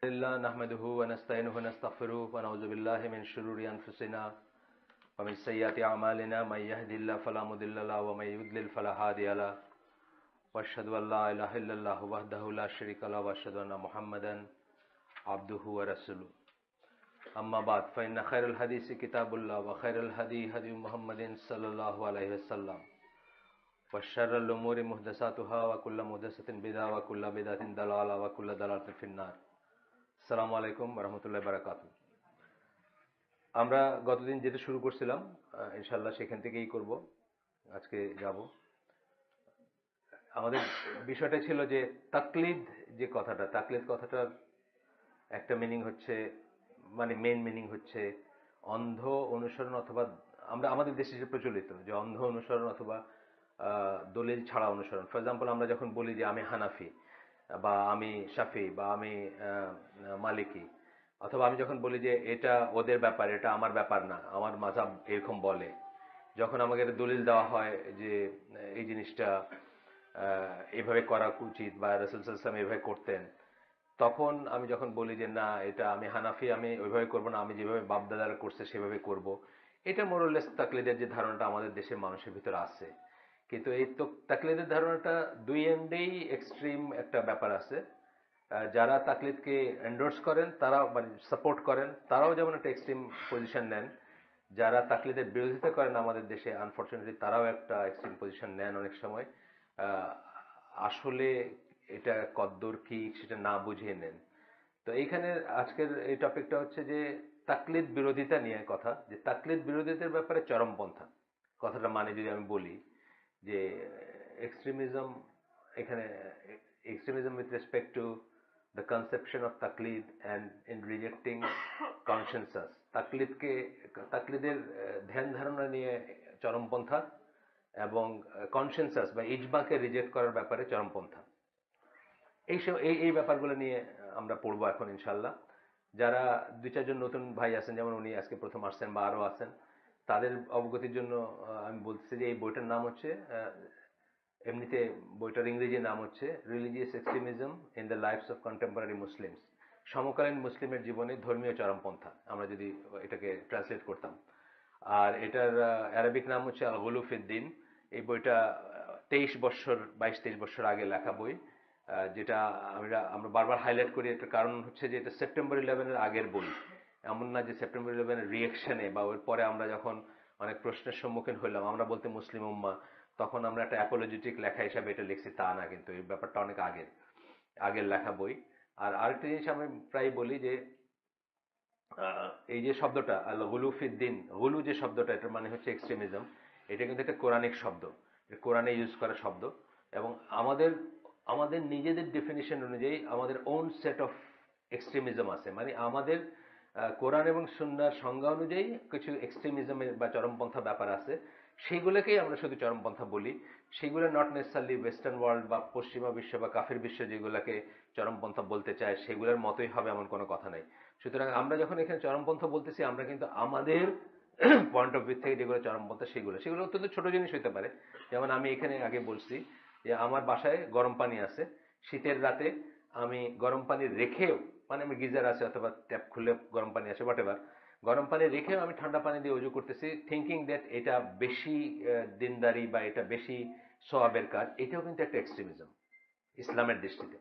لله نحمده ونستعينه ونستغفره ونعوذ بالله من شرور أنفسنا ومن سيئات أعمالنا من يهد الله فلا مضل له ومن يضلل فلا هادي له وأشهد أن لا إله إلا الله وحده لا شريك له وأشهد أن محمدا عبده ورسوله أما بعد فإن خير الحديث كتاب الله وخير الهدي هدي محمد صلى الله عليه وسلم وشر الأمور محدثاتها وكل محدثة بدعة وكل بدعة ضلالة وكل ضلالة في النار আসসালামু আলাইকুম রহমতুল্লাহ বারাকাতুহু। আমরা গতদিন যেটা শুরু করছিলাম ইনশাআল্লাহ সেখান থেকেই করব। আজকে যাব। আমাদের বিষয়টা ছিল যে তাকলিদ, যে কথাটা, তাকলিদ কথাটার একটা মিনিং হচ্ছে, মানে মেইন মিনিং হচ্ছে অন্ধ অনুসরণ, অথবা আমরা আমাদের দেশে যে প্রচলিত যে অন্ধ অনুসরণ অথবা দলিল ছাড়া অনুসরণ। ফর এক্সাম্পল, আমরা যখন বলি যে আমি হানাফি বা আমি শাফি বা আমি মালিকি, অথবা আমি যখন বলি যে এটা ওদের ব্যাপার, এটা আমার ব্যাপার না, আমার মাযহাব এরকম বলে, যখন আমাকে দলিল দেওয়া হয় যে এই জিনিসটা এভাবে করা উচিত বা রাসূল সাল্লাল্লাহু আলাইহি ওয়াসাল্লাম এভাবে করতেন, তখন আমি যখন বলি যে না, এটা আমি হানাফি, আমি ওইভাবে করবো না, আমি যেভাবে বাপদাদারা করছে সেভাবে করব, এটা মোরলেস তাকলিদের যে ধারণাটা আমাদের দেশের মানুষের ভিতরে আছে। কিন্তু এই তো তাকলিদের ধারণাটা দুই এন্ডেই এক্সট্রিম একটা ব্যাপার আছে। যারা তাকলিদকে এন্ডোর্স করেন, তারা মানে সাপোর্ট করেন, তারাও যেমন একটা এক্সট্রিম পজিশন নেন। যারা তাকলিদের বিরোধিতা করেন আমাদের দেশে, আনফর্চুনেটলি তারাও একটা এক্সট্রিম পজিশন নেন অনেক সময়। আসলে এটা কদ্দূর কি সেটা না বুঝে নেন। তো এইখানে আজকের এই টপিকটা হচ্ছে যে তাকলিদ বিরোধিতা নিয়ে কথা, যে তাকলিদ বিরোধিতার ব্যাপারে চরমপন্থা কথাটা মানে যদি আমি বলি যে এক্সট্রিমিজম, এখানে extremism with respect to the conception of তাকলিদ অ্যান্ড ইন রিজেক্টিং কনসেনসাস, তাকলিদকে, তাকলিদের ধ্যান ধারণা নিয়ে চরমপন্থা, এবং কনসেনসাস বা ইজমাকে রিজেক্ট করার ব্যাপারে চরমপন্থা। এই ব্যাপারগুলো নিয়ে আমরা পড়বো এখন ইনশাল্লাহ। যারা দুই চারজন নতুন ভাই আছেন, যেমন উনি আজকে প্রথম আসছেন বা আরও আছেন, তাদের অবগতির জন্য আমি বলছি যে এই বইটার নাম হচ্ছে, এমনিতে বইটার ইংরেজি নাম হচ্ছে religious extremism in the lives of contemporary Muslims, সমকালীন মুসলিমের জীবনে ধর্মীয় চরমপন্থা, আমরা যদি এটাকে ট্রান্সলেট করতাম। আর এটার অ্যারাবিক নাম হচ্ছে আল গুলু ফিদ্দিন। এই বইটা 22-23 বছর আগে লেখা বই, যেটা আমরা বারবার হাইলাইট করি। এটার কারণ হচ্ছে যে এটা সেপ্টেম্বর 11-এর আগের বই। এমন না যে সেপ্টেম্বর 11-এর রিয়েকশনে বা ওর পরে আমরা যখন অনেক প্রশ্নের সম্মুখীন হইলাম, আমরা বলতে মুসলিম উম্মা, তখন আমরা একটা অ্যাপোলজিটিক লেখা হিসাবে এটা লিখছি, তা না, কিন্তু এই ব্যাপারটা অনেক আগের লেখা বই। আর আরেকটা জিনিস আমি প্রায় বলি যে এই যে শব্দটা আল গুলু ফিদ্দিন, গুলু যে শব্দটা, এটার মানে হচ্ছে এক্সট্রিমিজম। এটা কিন্তু একটা কোরআনিক শব্দ, কোরআনে ইউজ করা শব্দ, এবং আমাদের আমাদের নিজেদের ডেফিনিশন অনুযায়ী আমাদের ওন সেট অফ এক্সট্রিমিজম আছে। মানে আমাদের কোরআন এবং সুন্নাহর সংজ্ঞা অনুযায়ী কিছু এক্সট্রিমিজমের বা চরমপন্থা ব্যাপার আছে, সেইগুলোকেই আমরা শুধু চরমপন্থা বলি। সেগুলো নট নেসেসারলি ওয়েস্টার্ন ওয়ার্ল্ড বা পশ্চিমা বিশ্ব বা কাফের বিশ্ব যেগুলোকে চরমপন্থা বলতে চায় সেগুলোর মতোই হবে এমন কোনো কথা নাই। সুতরাং আমরা যখন এখানে চরমপন্থা বলতেছি, আমরা কিন্তু আমাদের পয়েন্ট অফ ভিউ থেকে যেগুলো চরমপন্থা সেগুলো অত্যন্ত ছোট জিনিস হতে পারে। যেমন আমি এখানে আগে বলছি যে আমার বাসায় গরম পানি আছে, শীতের রাতে আমি গরম পানি রেখেও, মানে আমি গিজার আছে অথবা ট্যাপ খুলে গরম পানি আছে হোয়াটএভার, গরম পানি রেখেও আমি ঠান্ডা পানি দিয়ে অজু করতেছি, থিঙ্কিং দ্যাট এটা বেশি দিনদারি বা এটা বেশি সওয়াবের কাজ। এটাও কিন্তু একটা এক্সট্রিমিজম ইসলামের দৃষ্টিতে।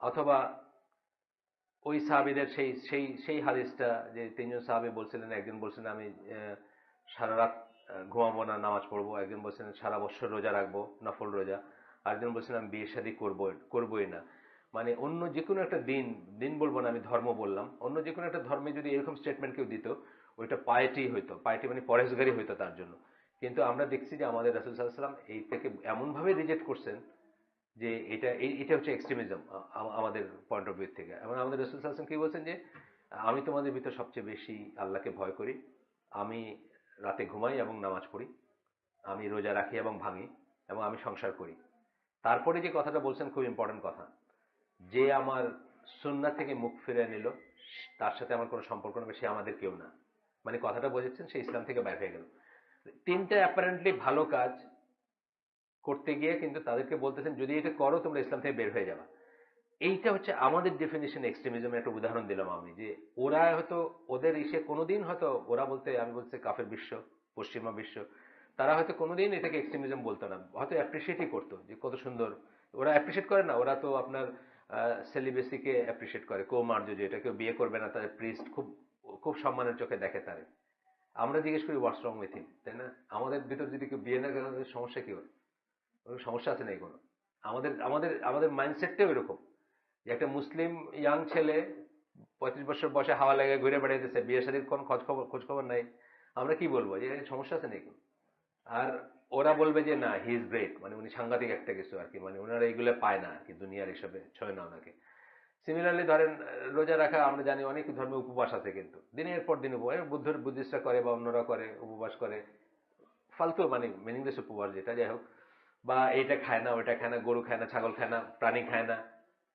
অথবা ওই সাহাবীদের সেই সেই সেই হাদিসটা, যে তিনজন সাহাবী বলছিলেন, একজন বলছিলেন আমি সারা রাত ঘুমাবো না, নামাজ পড়বো, একজন বলছিলেন সারা বছর রোজা রাখবো, নফল রোজা, আরেকজন বলছিলেন আমি বিয়ে শাদী করবোই না। মানে অন্য যে কোনো একটা দিন বলবো না, আমি ধর্ম বললাম, অন্য যে কোনো একটা ধর্মে যদি এরকম স্টেটমেন্ট কেউ দিত, ওইটা পায়েটি হইতো, পায়েটি মানে পরেশগারি হইতো তার জন্য। কিন্তু আমরা দেখছি যে আমাদের রাসূল সাল্লাল্লাহু আলাইহি ওয়াসাল্লাম এইটাকে এমনভাবে রিজেক্ট করছেন যে এটা হচ্ছে এক্সট্রিমিজম আমাদের পয়েন্ট অফ ভিউ থেকে। এবং আমাদের রাসূল সাল্লাল্লাহু আলাইহি ওয়াসাল্লাম কি বলছেন যে আমি তোমাদের ভিতর সবচেয়ে বেশি আল্লাহকে ভয় করি, আমি রাতে ঘুমাই এবং নামাজ পড়ি, আমি রোজা রাখি এবং ভাঙি, এবং আমি সংসার করি। তারপরে যে কথাটা বলছেন খুব ইম্পর্টেন্ট কথা, যে আমার সুন্নাহ থেকে মুখ ফিরে নিল তার সাথে আমার কোনো সম্পর্ক নেই, সে আমাদের কেউ না। মানে কথাটা বোঝাচ্ছেন সে ইসলাম থেকে বাইরে হয়ে গেল। তিনটা অ্যাপারেন্টলি ভালো কাজ করতে গিয়ে কিন্তু তাদেরকে বলতেছেন যদি এটা করো তোমরা ইসলাম থেকে বের হয়ে যাবে। এইটা হচ্ছে আমাদের ডেফিনেশন এক্সট্রিমিজমের একটা উদাহরণ দিলাম আমি, যে ওরা হয়তো ওদের ইসে কোনোদিন হয়তো ওরা বলতে আমি বলতে কাফের বিশ্ব, পশ্চিমা বিশ্ব, তারা হয়তো কোনোদিন এটাকে এক্সট্রিমিজম বলতো না, হয়তো অ্যাপ্রিসিয়েটই করতো যে কত সুন্দর। ওরা অ্যাপ্রিসিয়েট করে না, ওরা তো আপনার সেলিবেসিকে অ্যাপ্রিসিয়েট করে, কৌমার্য, যে এটা কেউ বিয়ে করবে না, তাদের প্রিস্ট খুব খুব সম্মানের চোখে দেখে তারে। আমরা জিজ্ঞেস করি হোয়াটস রং উইথ হিম, তাই না? আমাদের ভিতর যদি কেউ বিয়ে না করে, তাদের সমস্যা কি হয়? কোনো সমস্যা আছে নাকি কোনো? আমাদের আমাদের আমাদের মাইন্ডসেটটাও এরকম, যে একটা মুসলিম ইয়াং ছেলে 35 বছর বয়সে হাওয়া লাগে ঘুরে বেড়াইতেছে, বিয়ে শাদীর কোন খোঁজ খবর নাই, আমরা কি বলবো যে সমস্যা আছে নাকি? আর ওরা বলবে যে না, হি ইজ গ্রেট, মানে উনি সাংঘাতিক একটা কিছু আর কি, মানে ওনারা এইগুলো পায় না আর কি, দুনিয়ার এসবে ছয় না ওনাকে। সিমিলারলি ধরেন রোজা রাখা, আমরা জানি অনেক ধর্মে উপবাস আছে, কিন্তু দিনের পর দিন উপবাস বুদ্ধিস্টরা করে বা অন্যরা করে, উপবাস করে ফালতু, মানে মিনিংলেস উপবাস যেটা, যাই হোক। বা এইটা খায় না, ওইটা খায় না, গরু খায় না, ছাগল খায় না, প্রাণী খায় না,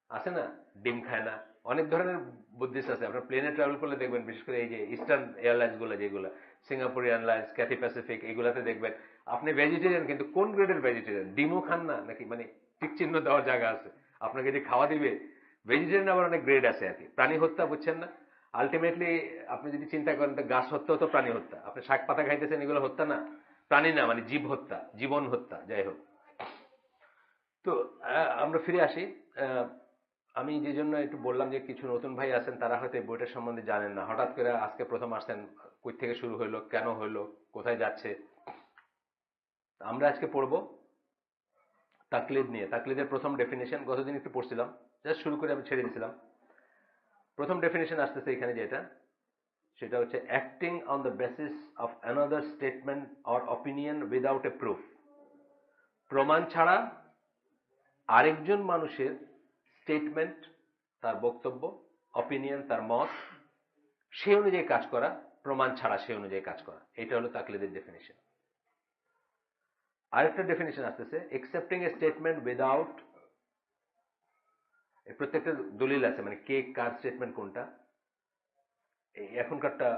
আছে না, ডিম খায় না, অনেক ধরনের বুদ্ধিস্ট আছে। আপনার প্লেনে ট্রাভেল করলে দেখবেন, বিশেষ করে এই যে ইস্টার্ন এয়ারলাইন্স গুলো, যেগুলো সিঙ্গাপুর এয়ারলাইন্স, ক্যাথি প্যাসিফিক, এগুলাতে দেখবেন আপনি ভেজিটেরিয়ান, কিন্তু কোন গ্রেডের ভেজিটেরিয়ান? ডিমও খান না নাকি, মানে টিক চিহ্ন দেওয়ার জায়গা আছে, আপনাকে যে খাওয়া দিবে। ভেজিটেরিয়ান আবার অনেক গ্রেড আছে আর কি। প্রাণী হত্যা, বুঝছেন না? আলটিমেটলি আপনি যদি চিন্তা করেন, তো গাছ হত্যাও তো প্রাণী হত্যা। আপনি শাক পাতা খাইতেছেন, এগুলো হত্যা না? প্রাণী না, মানে জীব হত্যা, জীবন হত্যা, যাই হোক। তো আমরা ফিরে আসি। আহ, আমি যে জন্য একটু বললাম যে কিছু নতুন ভাই আছেন, তারা হয়তো এই বইটার সম্বন্ধে জানেন না, হঠাৎ করে আজকে প্রথম আসছেন, কই থেকে শুরু হইলো, কেন হইলো, কোথায় যাচ্ছে। আমরা আজকে পড়বো তাকলিদ নিয়ে। তাকলিদের প্রথম ডেফিনেশন গতদিন একটু পড়ছিলাম, জাস্ট শুরু করে আমি ছেড়ে দিয়েছিলাম। প্রথম ডেফিনেশন আসতেছে এখানে যেটা, সেটা হচ্ছে acting on the basis of another statement or opinion without a proof. প্রমাণ ছাড়া আরেকজন মানুষের স্টেটমেন্ট, তার বক্তব্য, অপিনিয়ন, তার মত, সে অনুযায়ী কাজ করা, প্রমাণ ছাড়া সে অনুযায়ী কাজ করা, এটা হলো তাকলিদের ডেফিনেশন। আরেকটা ডেফিনেশন আসতেছে একসেপ্টিং এ স্টেটমেন্ট উইদাউট, প্রত্যেকটা দলিল আছে, মানে কে কার স্টেটমেন্ট কোনটা। এখনকারটা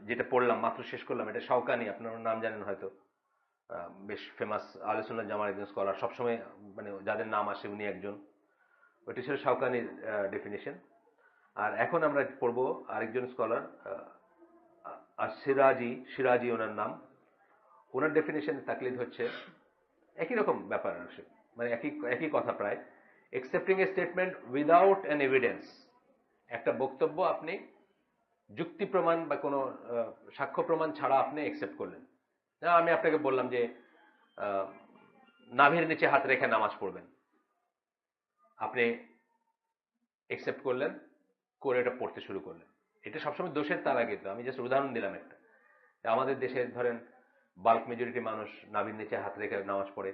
যেটা পড়লাম, মাত্র শেষ করলাম, এটা শাওকানি, আপনার নাম জানেন হয়তো, বেশ ফেমাস আলোচনা জামার একজন স্কলার, সবসময় মানে যাদের নাম আসে উনি একজন। ওইটা ছিল শাওকানির ডেফিনেশন। আর এখন আমরা পড়বো আরেকজন স্কলার, আর সিরাজি ওনার নাম। ওনার ডেফিনেশন তাকলিদ হচ্ছে একই রকম ব্যাপার আসে, মানে একই একই কথা প্রায়। একসেপ্টিং এ স্টেটমেন্ট উইদাউট অ্যান এভিডেন্স, একটা বক্তব্য আপনি যুক্তি প্রমাণ বা কোনো সাক্ষ্য প্রমাণ ছাড়া আপনি একসেপ্ট করলেন। আমি আপনাকে বললাম যে আহ, নাভির নিচে হাত রেখে নামাজ পড়বেন, আপনি একসেপ্ট করলেন, করে এটা পড়তে শুরু করলেন। এটা সবসময় দোষের তারা, কিন্তু আমি জাস্ট উদাহরণ দিলাম একটা। আমাদের দেশে ধরেন বাল্ক মেজরিটি মানুষ নাভির নিচে হাত রেখে নামাজ পড়ে,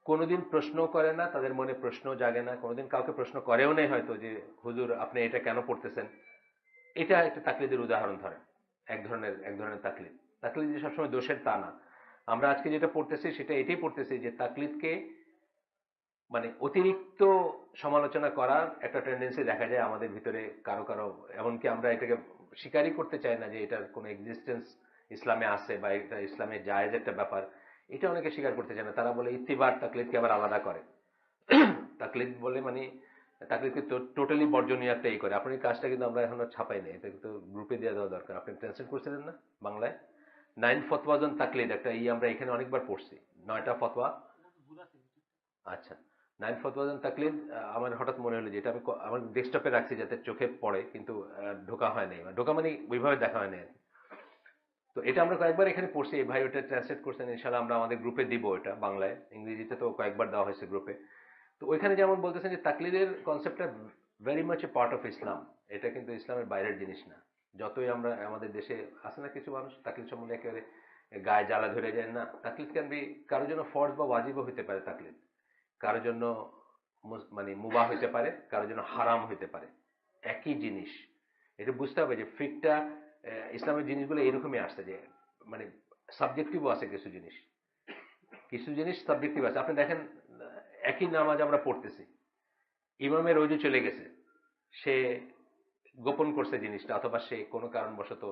কোনোদিন প্রশ্ন করে না, তাদের মনে প্রশ্ন জাগে না, কোনোদিন কাউকে প্রশ্ন করেও নেই হয়তো যে হুজুর আপনি এটা কেন পড়তেছেন। এটা একটা তাকলিদের উদাহরণ ধরেন, এক ধরনের তাকলিদ। তাকলিদ যে সবসময় দোষের তা না। আমরা আজকে যেটা পড়তেছি সেটা এটাই পড়তেছি যে তাকলিদকে মানে অতিরিক্ত সমালোচনা করার একটা টেন্ডেন্সি দেখা যায় আমাদের ভিতরে কারো কারো। এমনকি আমরা এটাকে স্বীকারই করতে চাই না যে এটার কোনো এক্সিস্টেন্স ইসলামে আছে বা এটা ইসলামে জায়েজ একটা ব্যাপার। এটা অনেকে স্বীকার করতে চায় না, তারা বলে ইত্তিবার তাকলিদকে আবার আলাদা করে। তাকলিদ বলে মানে তাকলিদকে টোটালি বর্জনীয় একটা করে। আপনার এই কাজটা কিন্তু আমরা এখনো ছাপাই নাই, এটা কিন্তু গ্রুপে দিয়ে দেওয়া দরকার। আপনি ট্রান্সলেট করছিলেন না বাংলায়? 9 ফতওয়াজ অন তাকলিদ, একটা আমরা এখানে অনেকবার পড়ছি, 9টা ফতোয়া। আচ্ছা, 9 ফতওয়াজ অন তাকলিদ। আমার হঠাৎ মনে হলো যে এটা আমি আমার ডেস্কটপে রাখছি যাতে চোখে পড়ে, কিন্তু ঢোকা হয় নাই, ঢোকা মানে ওইভাবে দেখা হয় নাই আর কি। তো এটা আমরা কয়েকবার এখানে পড়ছি, এই ভাই ওটা ট্রান্সলেট করছেন, ইনশাআল্লাহ আমরা আমাদের গ্রুপে দিব এটা বাংলায়। ইংরেজিতে তো কয়েকবার দেওয়া হয়েছে গ্রুপে। তো ওইখানে যেমন বলতেছেন যে তাকলিদের কনসেপ্টটা very much a part of Islam, এটা কিন্তু ইসলামের বাইরের জিনিস না। যতই আমরা আমাদের দেশে আছে না কিছু মানুষ তাকলিদ সম্বন্ধে একেবারে গায়ে জ্বালা ধরে যায় না, তাকলিদ ক্যান বি কারোর জন্য ফরজ বা ওয়াজিবও হইতে পারে তাকলিদ, কারোর জন্য মানে মুবাহ হইতে পারে, কারোর জন্য হারাম হইতে পারে, একই জিনিস। এটা বুঝতে হবে যে ফিকটা ইসলামের জিনিসগুলো এরকমই আসছে, যে মানে সাবজেক্টিভও আছে কিছু জিনিস, কিছু জিনিস সাবজেক্টিভ আছে। আপনি দেখেন একই নামাজ আমরা পড়তেছি, ইমামের অজু চলে গেছে, সে গোপন করছে জিনিসটা, অথবা সে কোনো কারণবশত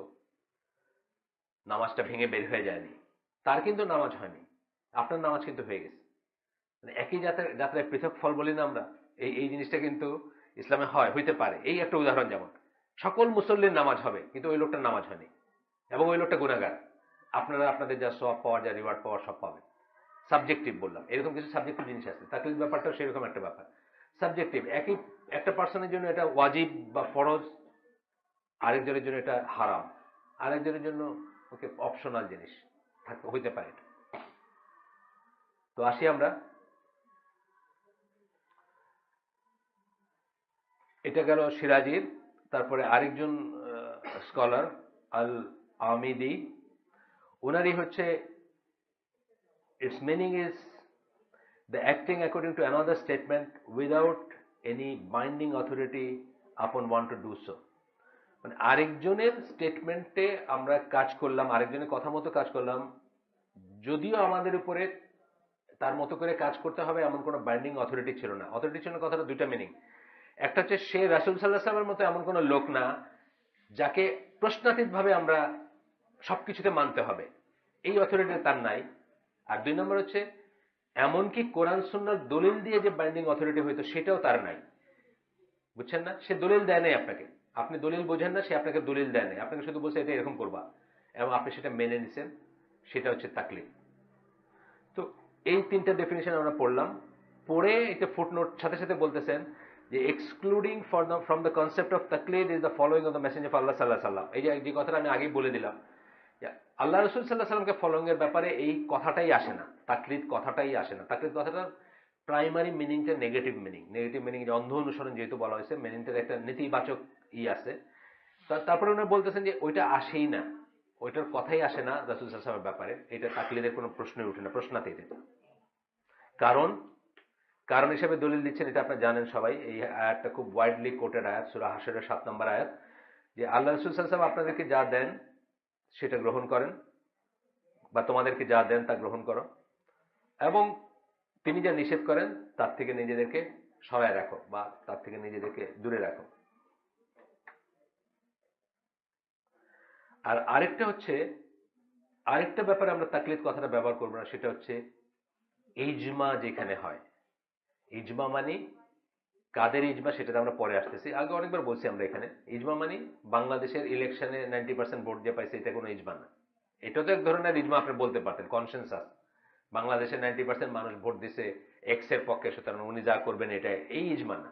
নামাজটা ভেঙে বের হয়ে যায়নি, তার কিন্তু নামাজ হয়নি, আপনার নামাজ কিন্তু হয়ে গেছে। মানে একই যাত্রায় পৃথক ফল বলি না আমরা। এই এই জিনিসটা কিন্তু ইসলামে হইতে পারে। এই একটা উদাহরণ, যেমন সকল মুসল্লির নামাজ হবে কিন্তু ওই লোকটার নামাজ হয়নি এবং ওই লোকটা গুনাহগার, আপনারা আপনাদের যা সওয়াব পাওয়ার, যা রিওয়ার্ড পাওয়ার সব পাবেন। সাবজেক্টিভ বললাম, এরকম কিছু সাবজেক্টিভ জিনিস আছে। তাকলিদ ব্যাপারটাও সেরকম একটা ব্যাপার, সাবজেক্টিভ। একই একটা পার্সনের জন্য এটা ওয়াজিব বা ফরজ, আরেকজনের জন্য এটা হারাম, আরেকজনের জন্য ওকে অপশনাল জিনিস হইতে পারে। তো আসি আমরা, এটা গেল সিরাজির। তারপরে আরেকজন স্কলার আল আমিদি, ওনারই হচ্ছে its meaning is the acting according to another statement without any binding authority upon one to do so। মানে আরেকজনের স্টেটমেন্টে আমরা কাজ করলাম, আরেকজনের কথা মতো কাজ করলাম, যদিও আমাদের উপরে তার মতো করে কাজ করতে হবে এমন কোনো বাইন্ডিং অথরিটি ছিল না। অথরিটি ছিল কথাটা দুইটা মিনিং। একটা হচ্ছে সে রাসূল সাল্লাল্লাহু আলাইহি ওয়াসাল্লামের মতো এমন কোনো লোক না যাকে প্রশ্নাতীতভাবে আমরা সবকিছুতে মানতে হবে, এই অথরিটি তার নাই। আর দুই নম্বর হচ্ছে এমনকি কোরআন সুন্নাহর দলিল দিয়ে যে বাইন্ডিং অথরিটি হইতো সেটাও তার নাই। বুঝছেন না? সে দলিল দেয় নাই আপনাকে, আপনি দলিল বোঝেন না, সে আপনাকে দলিল দেয় নাই, আপনাকে শুধু বলছে এটা এরকম করবা এবং আপনি সেটা মেনে নিছেন, সেটা হচ্ছে তাকলিদ। তো এই তিনটা ডেফিনেশন আমরা পড়লাম, পড়ে এটা ফুটনোট সাথে সাথে বলতেছেন যে excluding from the concept of তাকলিদ is the following of the messenger of Allah সাল্লাল্লাহু আলাইহি ওয়াসাল্লাম। এই যে কথাটা আমি আগেই বলে দিলাম, আল্লাহ রসুল সাল্লাল্লাহু আলাইহি ওয়াসাল্লামকে ফলোইং এর ব্যাপারে এই কথাটাই আসে না, তাকলিদ কথাটাই আসে না। তাকলিদ কথাটার প্রাইমারি মিনিংটা নেগেটিভ মিনিং। নেগেটিভ মিনিং অন্ধ অনুসরণ যেহেতু বলা হয়েছে, মিনিংটার একটা নেতিবাচক আছে। তারপরে উনি বলতেছেন যে ওইটা আসেই না, ওইটার কথাই আসে না রাসূল সাল্লাল্লাহু আলাইহি ওয়াসাল্লামের ব্যাপারে, এটা তাকলিদের কোনো প্রশ্নই উঠে না, প্রশ্নাতীত। কারণ কারণ হিসেবে দলিল দিচ্ছেন, এটা আপনারা জানেন সবাই, এই আয়াতটা খুব ওয়াইডলি কোটেড আয়াত, সূরা হাশরের 7 নম্বর আয়াত, যে আল্লাহ রাসূল সাল্লাল্লাহু আলাইহি ওয়াসাল্লাম আপনাদেরকে যা দেন সেটা গ্রহণ করেন, বা তোমাদেরকে যা দেন তা গ্রহণ করো, এবং তিনি যা নিষেধ করেন তার থেকে নিজেদেরকে সরায় রাখো বা তার থেকে নিজেদেরকে দূরে রাখো। আর আরেকটা ব্যাপারে আমরা তাকলিদ কথাটা ব্যবহার করবো না, সেটা হচ্ছে ইজমা যেখানে হয়। ইজমা মানে কাদের ইজমা সেটাতে আমরা পরে আসতেছি, আগে অনেকবার বলছি আমরা এখানে। ইজমা মানে বাংলাদেশের ইলেকশনে 90% ভোট যে পাইছে এটা কোনো ইজমা না। এটা তো এক ধরনের ইজমা আপনি বলতে পারতেন, কনসেনসাস। বাংলাদেশের 90% মানুষ ভোট দিছে এক্স এর পক্ষে, সুতরাং উনি যা করবেন এটা, এই ইজমা না।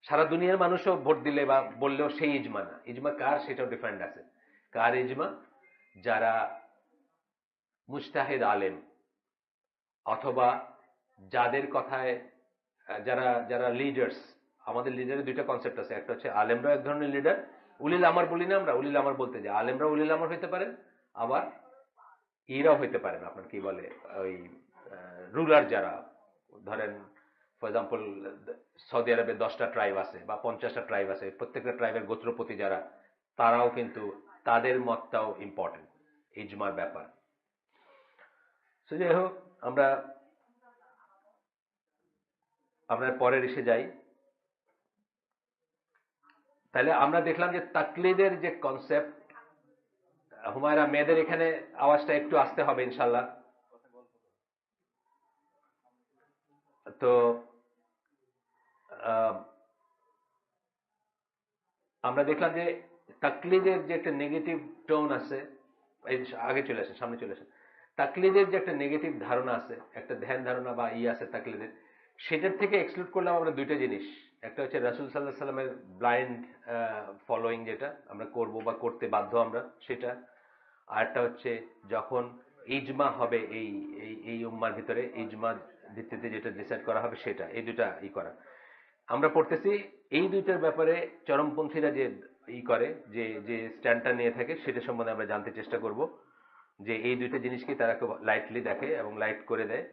সারা দুনিয়ার মানুষও ভোট দিলে বা বললেও সেই ইজমা না। ইজমা কার সেটাও ডিফারেন্ট আছে। কার ইজমা? যারা মুজতাহিদ আলেম, অথবা যাদের কথায় যারা যারা লিডার্স। আমাদের লিডারের দুইটা কনসেপ্ট আছে, একটা হচ্ছে আলেমরা এক ধরনের লিডার, উলিল আমর বলি না আমরা, উলিল আমর বলতে যে আলেমরা উলিল আমর হইতে পারেন, আবার ইরাও হইতে পারেন, আপনার কি বলে ওই রুলার যারা, ধরেন ফর এক্সাম্পল সৌদি আরবে 10টা ট্রাইব আছে বা 50টা ট্রাইব আছে, প্রত্যেকটা ট্রাইবের গোত্রপতি যারা, তারাও কিন্তু তাদের মতটাও ইম্পর্টেন্ট ইজমার ব্যাপার। সো যাই হোক, আমরা আপনার পরের এসে যাই। তাহলে আমরা দেখলাম যে তাকলিদের যে কনসেপ্ট, হুমায়রা মেয়েদের এখানে আওয়াজটা একটু আসতে হবে ইনশাল্লাহ। তো আমরা দেখলাম যে তাকলিদের যে একটা নেগেটিভ টোন আছে, এই আগে চলে আসেন, সামনে চলে আসেন। তাকলিদের যে একটা নেগেটিভ ধারণা আছে, একটা ধ্যান ধারণা বা আছে তাকলিদের, সেটার থেকে এক্সক্লুড করলাম আমরা দুইটা জিনিস। একটা হচ্ছে রাসূল সাল্লাল্লাহু আলাইহি সাল্লামের ব্লাইন্ড ফলোইং, যেটা আমরা করব বা করতে বাধ্য আমরা, সেটা। আর একটা হচ্ছে যখন ইজমা হবে এই এই এই উম্মার ভিতরে, ইজমা ভিত্তিতে যেটা ডিসাইড করা হবে সেটা, এই দুটা করা। আমরা পড়তেছি এই দুইটার ব্যাপারে চরমপন্থীরা যে করে, যে যে স্ট্যান্ডটা নিয়ে থাকে, সেটা সম্বন্ধে আমরা জানতে চেষ্টা করব, যে এই দুইটা জিনিসকে তারা খুব লাইটলি দেখে এবং লাইট করে দেয়।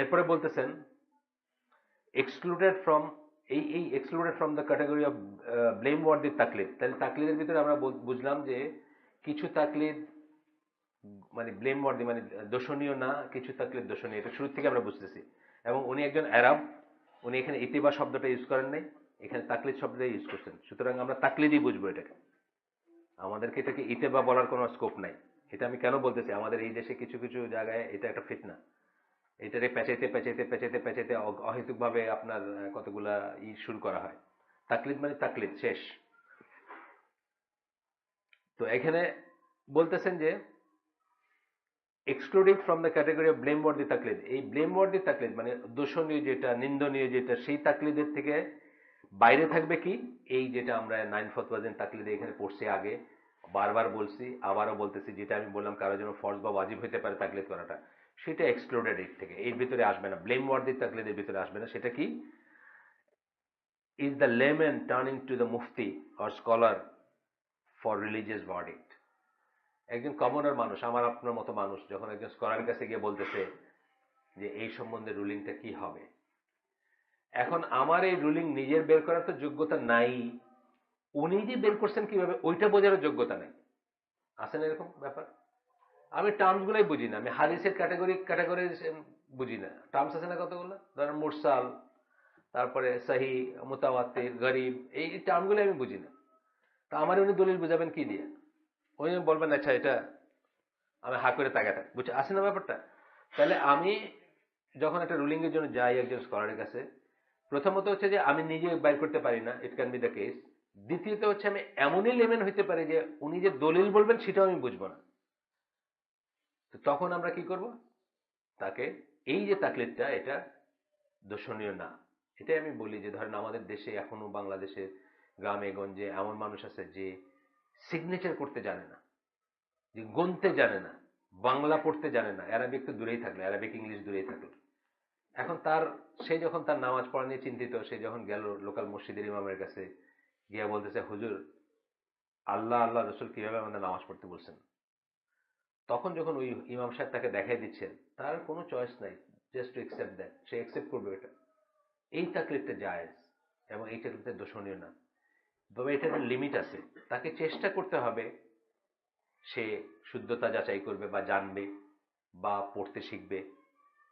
এরপরে বলতেছেন এক্সক্লুডেড ফ্রম, এই excluded from the category of blame worthy তাকলিদ। তাহলে তাকলিদের ভিতরে আমরা বুঝলাম যে কিছু তাকলিদ মানে ব্লেম ওয়ার্দি মানে দোষণীয় না, কিছু তাকলিদ দোষণীয়, এটা শুরু থেকে আমরা বুঝতেছি। এবং উনি একজন আরব, উনি এখানে ইতিবা শব্দটা ইউজ করেন নাই, এখানে তাকলিদ শব্দটা ইউজ করছেন। সুতরাং আমরা তাকলিদই বুঝবো এটাকে, আমাদেরকে এটাকে ইতেবা বলার কোনো স্কোপ নাই। এটা আমি কেন বলতেছি, আমাদের এই দেশে কিছু কিছু জায়গায় এটা একটা ফিতনা। এটারে পেঁচাইতে পেঁচাইতে পেঁচাইতে পেঁচাইতে অহেতুকভাবে আপনার কতগুলা শুরু করা হয়। তাকলিদ মানে তাকলিদ শেষ। তো এখানে বলতেছেন যে excluding from the category of blame worthy তাকলিদ, এই ব্লেম ওয়ার্দি তাকলিদ মানে দোষণীয় যেটা, নিন্দনীয় যেটা, সেই তাকলিদের থেকে বাইরে থাকবে কি, এই যেটা আমরা 9 ফতওয়াজিন তাকলিদে এখানে পড়ছি আগে, বারবার বলছি, আবারও বলতেছি, যেটা আমি বললাম কারোর জন্য ফরজ বা ওয়াজিব হতে পারে তাকলিদ করাটা, সেটা এক্সক্লুডেড এর থেকে, এর ভিতরে আসবে না, ব্লেম ওয়ার্দি তাকলিদের ভিতরে আসবে না। সেটা কি? Is the layman turning to the Mufti or scholar for religious verdict. একজন কমনার মানুষ, আমার আপনার মতো মানুষ, যখন একজন স্কলারের কাছে গিয়ে বলতেছে যে এই সম্বন্ধে রুলিংটা কি হবে, এখন আমার এই রুলিং নিজের বের করার তো যোগ্যতা নাই, উনি যে বের করছেন কিভাবে ওইটা বোঝার যোগ্যতা নাই। আছে না এরকম ব্যাপার? আমি টার্মস গুলাই বুঝি না, আমি হাদিসের ক্যাটাগরি ক্যাটাগরি বুঝি না, টার্মস আছে না কতগুলো, ধরেন মুরসাল, তারপরে সাহি, মুতাওয়াতির, গরিব, এই টার্মগুলো আমি বুঝি না। তা আমার উনি দলিল বুঝাবেন কি দিয়ে? উনি বলবেন আচ্ছা এটা, আমি হা করে তাকাতে বুঝছে, আসে না ব্যাপারটা? তাহলে আমি যখন একটা রুলিং এর জন্য যাই একজন স্কলারের কাছে, প্রথমত হচ্ছে যে আমি নিজে বাইর করতে পারি না, it can be the case. দ্বিতীয়ত হচ্ছে আমি এমনই লেমেন হইতে পারে যে উনি যে দলিল বলবেন সেটাও আমি বুঝবো না। তো তখন আমরা কি করব? তাকে, এই যে তাকলিদটা, এটা দোষণীয় না। এটাই আমি বলি যে ধরেন আমাদের দেশে এখনো, বাংলাদেশে গ্রামে গঞ্জে এমন মানুষ আছে যে সিগনেচার করতে জানে না, যে গুনতে জানে না, বাংলা পড়তে জানে না, অ্যারাবিক তো দূরেই থাকলো, অ্যারাবিক ইংলিশ দূরেই থাকলো। এখন তার, সে যখন তার নামাজ পড়া নিয়ে চিন্তিত, সে যখন গেল লোকাল মসজিদের ইমামের কাছে, গিয়া বলতেছে হুজুর, আল্লাহ আল্লাহ রসুল কিভাবে আমাদের নামাজ পড়তে বলছেন, তখন যখন ওই ইমাম সাহেব তাকে দেখাই দিচ্ছেন, তার কোনো চয়েস নাই, just two accept that, say accept করবে এটা। এই তাকলিদটা জায়েজ এবং এই তাকলিদটা দোষণীয় না। তবে এটা একটা লিমিট আছে, তাকে চেষ্টা করতে হবে, সে শুদ্ধতা যাচাই করবে বা জানবে বা পড়তে শিখবে।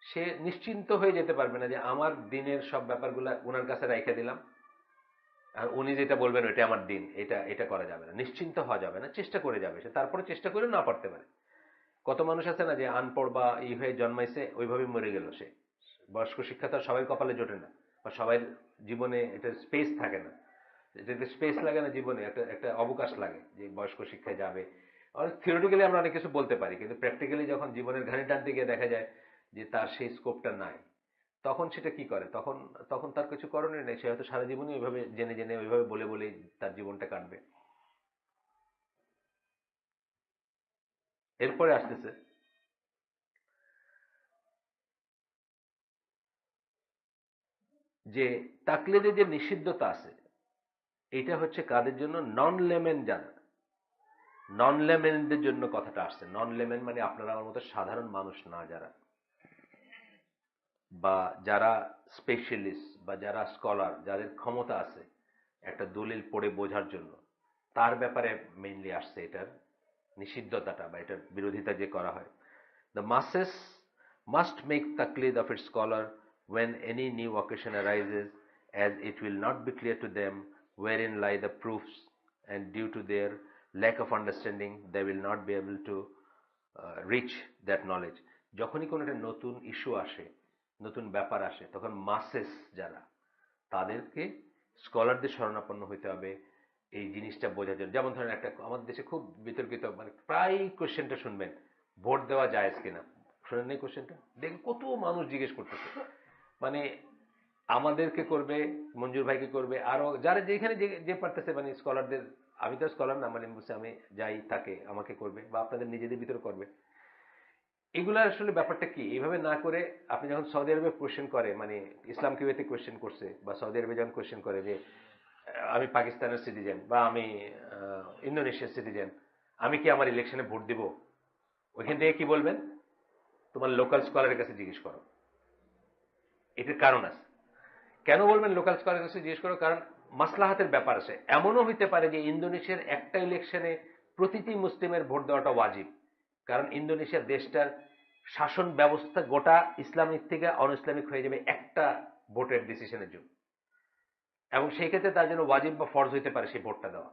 সে নিশ্চিন্ত হয়ে যেতে পারবে না যে আমার দিনের সব ব্যাপারগুলা ওনার কাছে রেখে দিলাম আর উনি যেটা বলবেন ওইটা আমার দিন, এটা এটা করা যাবে না, নিশ্চিন্ত হওয়া যাবে না, চেষ্টা করে যাবে সে, তারপরে চেষ্টা করে না পারতে পারে। কত মানুষ আছে না যে আনপড় বা হয়ে জন্মাইছে, ওইভাবে মরে গেল সে। বয়স্ক শিক্ষা তো আর সবাই কপালে জোটে না, বা সবাই জীবনে এটা স্পেস থাকে না, এটা স্পেস লাগে না জীবনে, একটা একটা অবকাশ লাগে যে বয়স্ক শিক্ষায় যাবে। অনেক থিওরিটিক্যালি আমরা অনেক কিছু বলতে পারি, কিন্তু প্র্যাকটিক্যালি যখন জীবনের ঘানি টানতে গিয়ে দেখা যায় যে তার সেই স্কোপটা নাই, তখন সেটা কি করে? তখন তখন তার কিছু করণীয় নেই, সে হয়তো সারা জীবনই ওইভাবে জেনে জেনে ওইভাবে বলে বলেই তার জীবনটা কাটবে। এরপরে আসতেছে যে তাকলিদে যে নিষিদ্ধতা আছে, এটা হচ্ছে কাদের জন্য? নন লেমেন যারা, নন লেমেনদের জন্য কথাটা আসছে। নন লেমেন মানে আপনারা আমার মতো সাধারণ মানুষ না যারা, বা যারা স্পেশালিস্ট বা যারা স্কলার, যাদের ক্ষমতা আছে একটা দলিল পড়ে বোঝার জন্য, তার ব্যাপারে মেইনলি আসছে এটার নিষিদ্ধতাটা বা এটার বিরোধিতা যে করা হয়। দ্য মাসেস মাস্ট মেক তাকলিদ of its scholar when any new occasion arises, as it will not be clear to them wherein lie the proofs, and due to their lack of understanding they will not be able to reach that knowledge. যখনই কোনো একটা নতুন issue আসে, নতুন ব্যাপার আসে, তখন মাসেস যারা, তাদেরকে স্কলারদের শরণাপন্ন হইতে হবে এই জিনিসটা বোঝার জন্য। যেমন ধরেন একটা, আমাদের দেশে খুব বিতর্কিত, মানে প্রায় কোশ্চেনটা শুনবেন, ভোট দেওয়া জায়েজ কিনা। শুনেন এই কোশ্চেনটা? দেখেন কত মানুষ জিজ্ঞেস করতেছে, মানে আমাদেরকে করবে, মঞ্জুর ভাইকে করবে, আরো যারা যেখানে যে যে পারতেছে, মানে স্কলারদের। আমি তো স্কলার না, মানে বলছে আমি যাই তাকে আমাকে করবে, বা আপনাদের নিজেদের ভিতরে করবে। এগুলা আসলে ব্যাপারটা কি, এইভাবে না করে আপনি যখন সৌদি আরবে কোশ্চেন করে, মানে ইসলাম কিভাবে কোশ্চেন করছে, বা সৌদি আরবে যখন কোশ্চেন করে যে আমি পাকিস্তানের সিটিজেন বা আমি ইন্দোনেশিয়ার সিটিজেন, আমি কি আমার ইলেকশনে ভোট দিব, ওইখান থেকে কি বলবেন? তোমার লোকাল স্কলারের কাছে জিজ্ঞেস করো। এটার কারণ আছে। কেন বলবেন লোকাল স্কলারের কাছে জিজ্ঞেস করো? কারণ মাসলাহাতের ব্যাপার আছে। এমনও হইতে পারে যে ইন্দোনেশিয়ার একটা ইলেকশনে প্রতিটি মুসলিমের ভোট দেওয়াটা ওয়াজিব, কারণ ইন্দোনেশিয়ার দেশটার শাসন ব্যবস্থা গোটা ইসলামিক থেকে অন ইসলামিক হয়ে যাবে একটা ভোটের ডিসিশনের জন্য, এবং সেই ক্ষেত্রে তার জন্য ওয়াজিব বা ফরজ হইতে পারে সেই ভোটটা দেওয়া।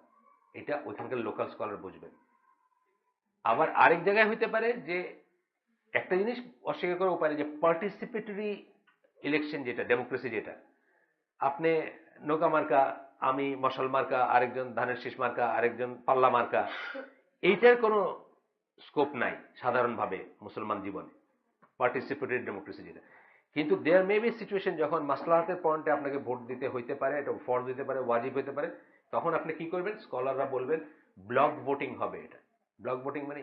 এটা ওইখানকার লোকাল স্কলার বুঝবেন। আবার আরেক জায়গায় হইতে পারে যে একটা জিনিস অস্বীকার করার উপায় নেই যে পার্টিসিপেটরি ইলেকশন যেটা ডেমোক্রেসি যেটা আপনি নৌকা মার্কা আমি মশাল মার্কা আরেকজন ধানের শীষ মার্কা আরেকজন পাল্লা মার্কা এইটার কোনো স্কোপ নাই সাধারণভাবে মুসলমান জীবনে পার্টিসিপেটরি ডেমোক্রেসি যেটা কিন্তু দেয়ার মে বি সিচুয়েশন যখন মাসলাহাতের পয়েন্টে আপনাকে ভোট দিতে হইতে পারে এটা ফরজ দিতে পারে ওয়াজিব হইতে পারে তখন আপনি কি করবেন স্কলাররা বলবেন ব্লক ভোটিং হবে এটা ব্লক ভোটিং মানে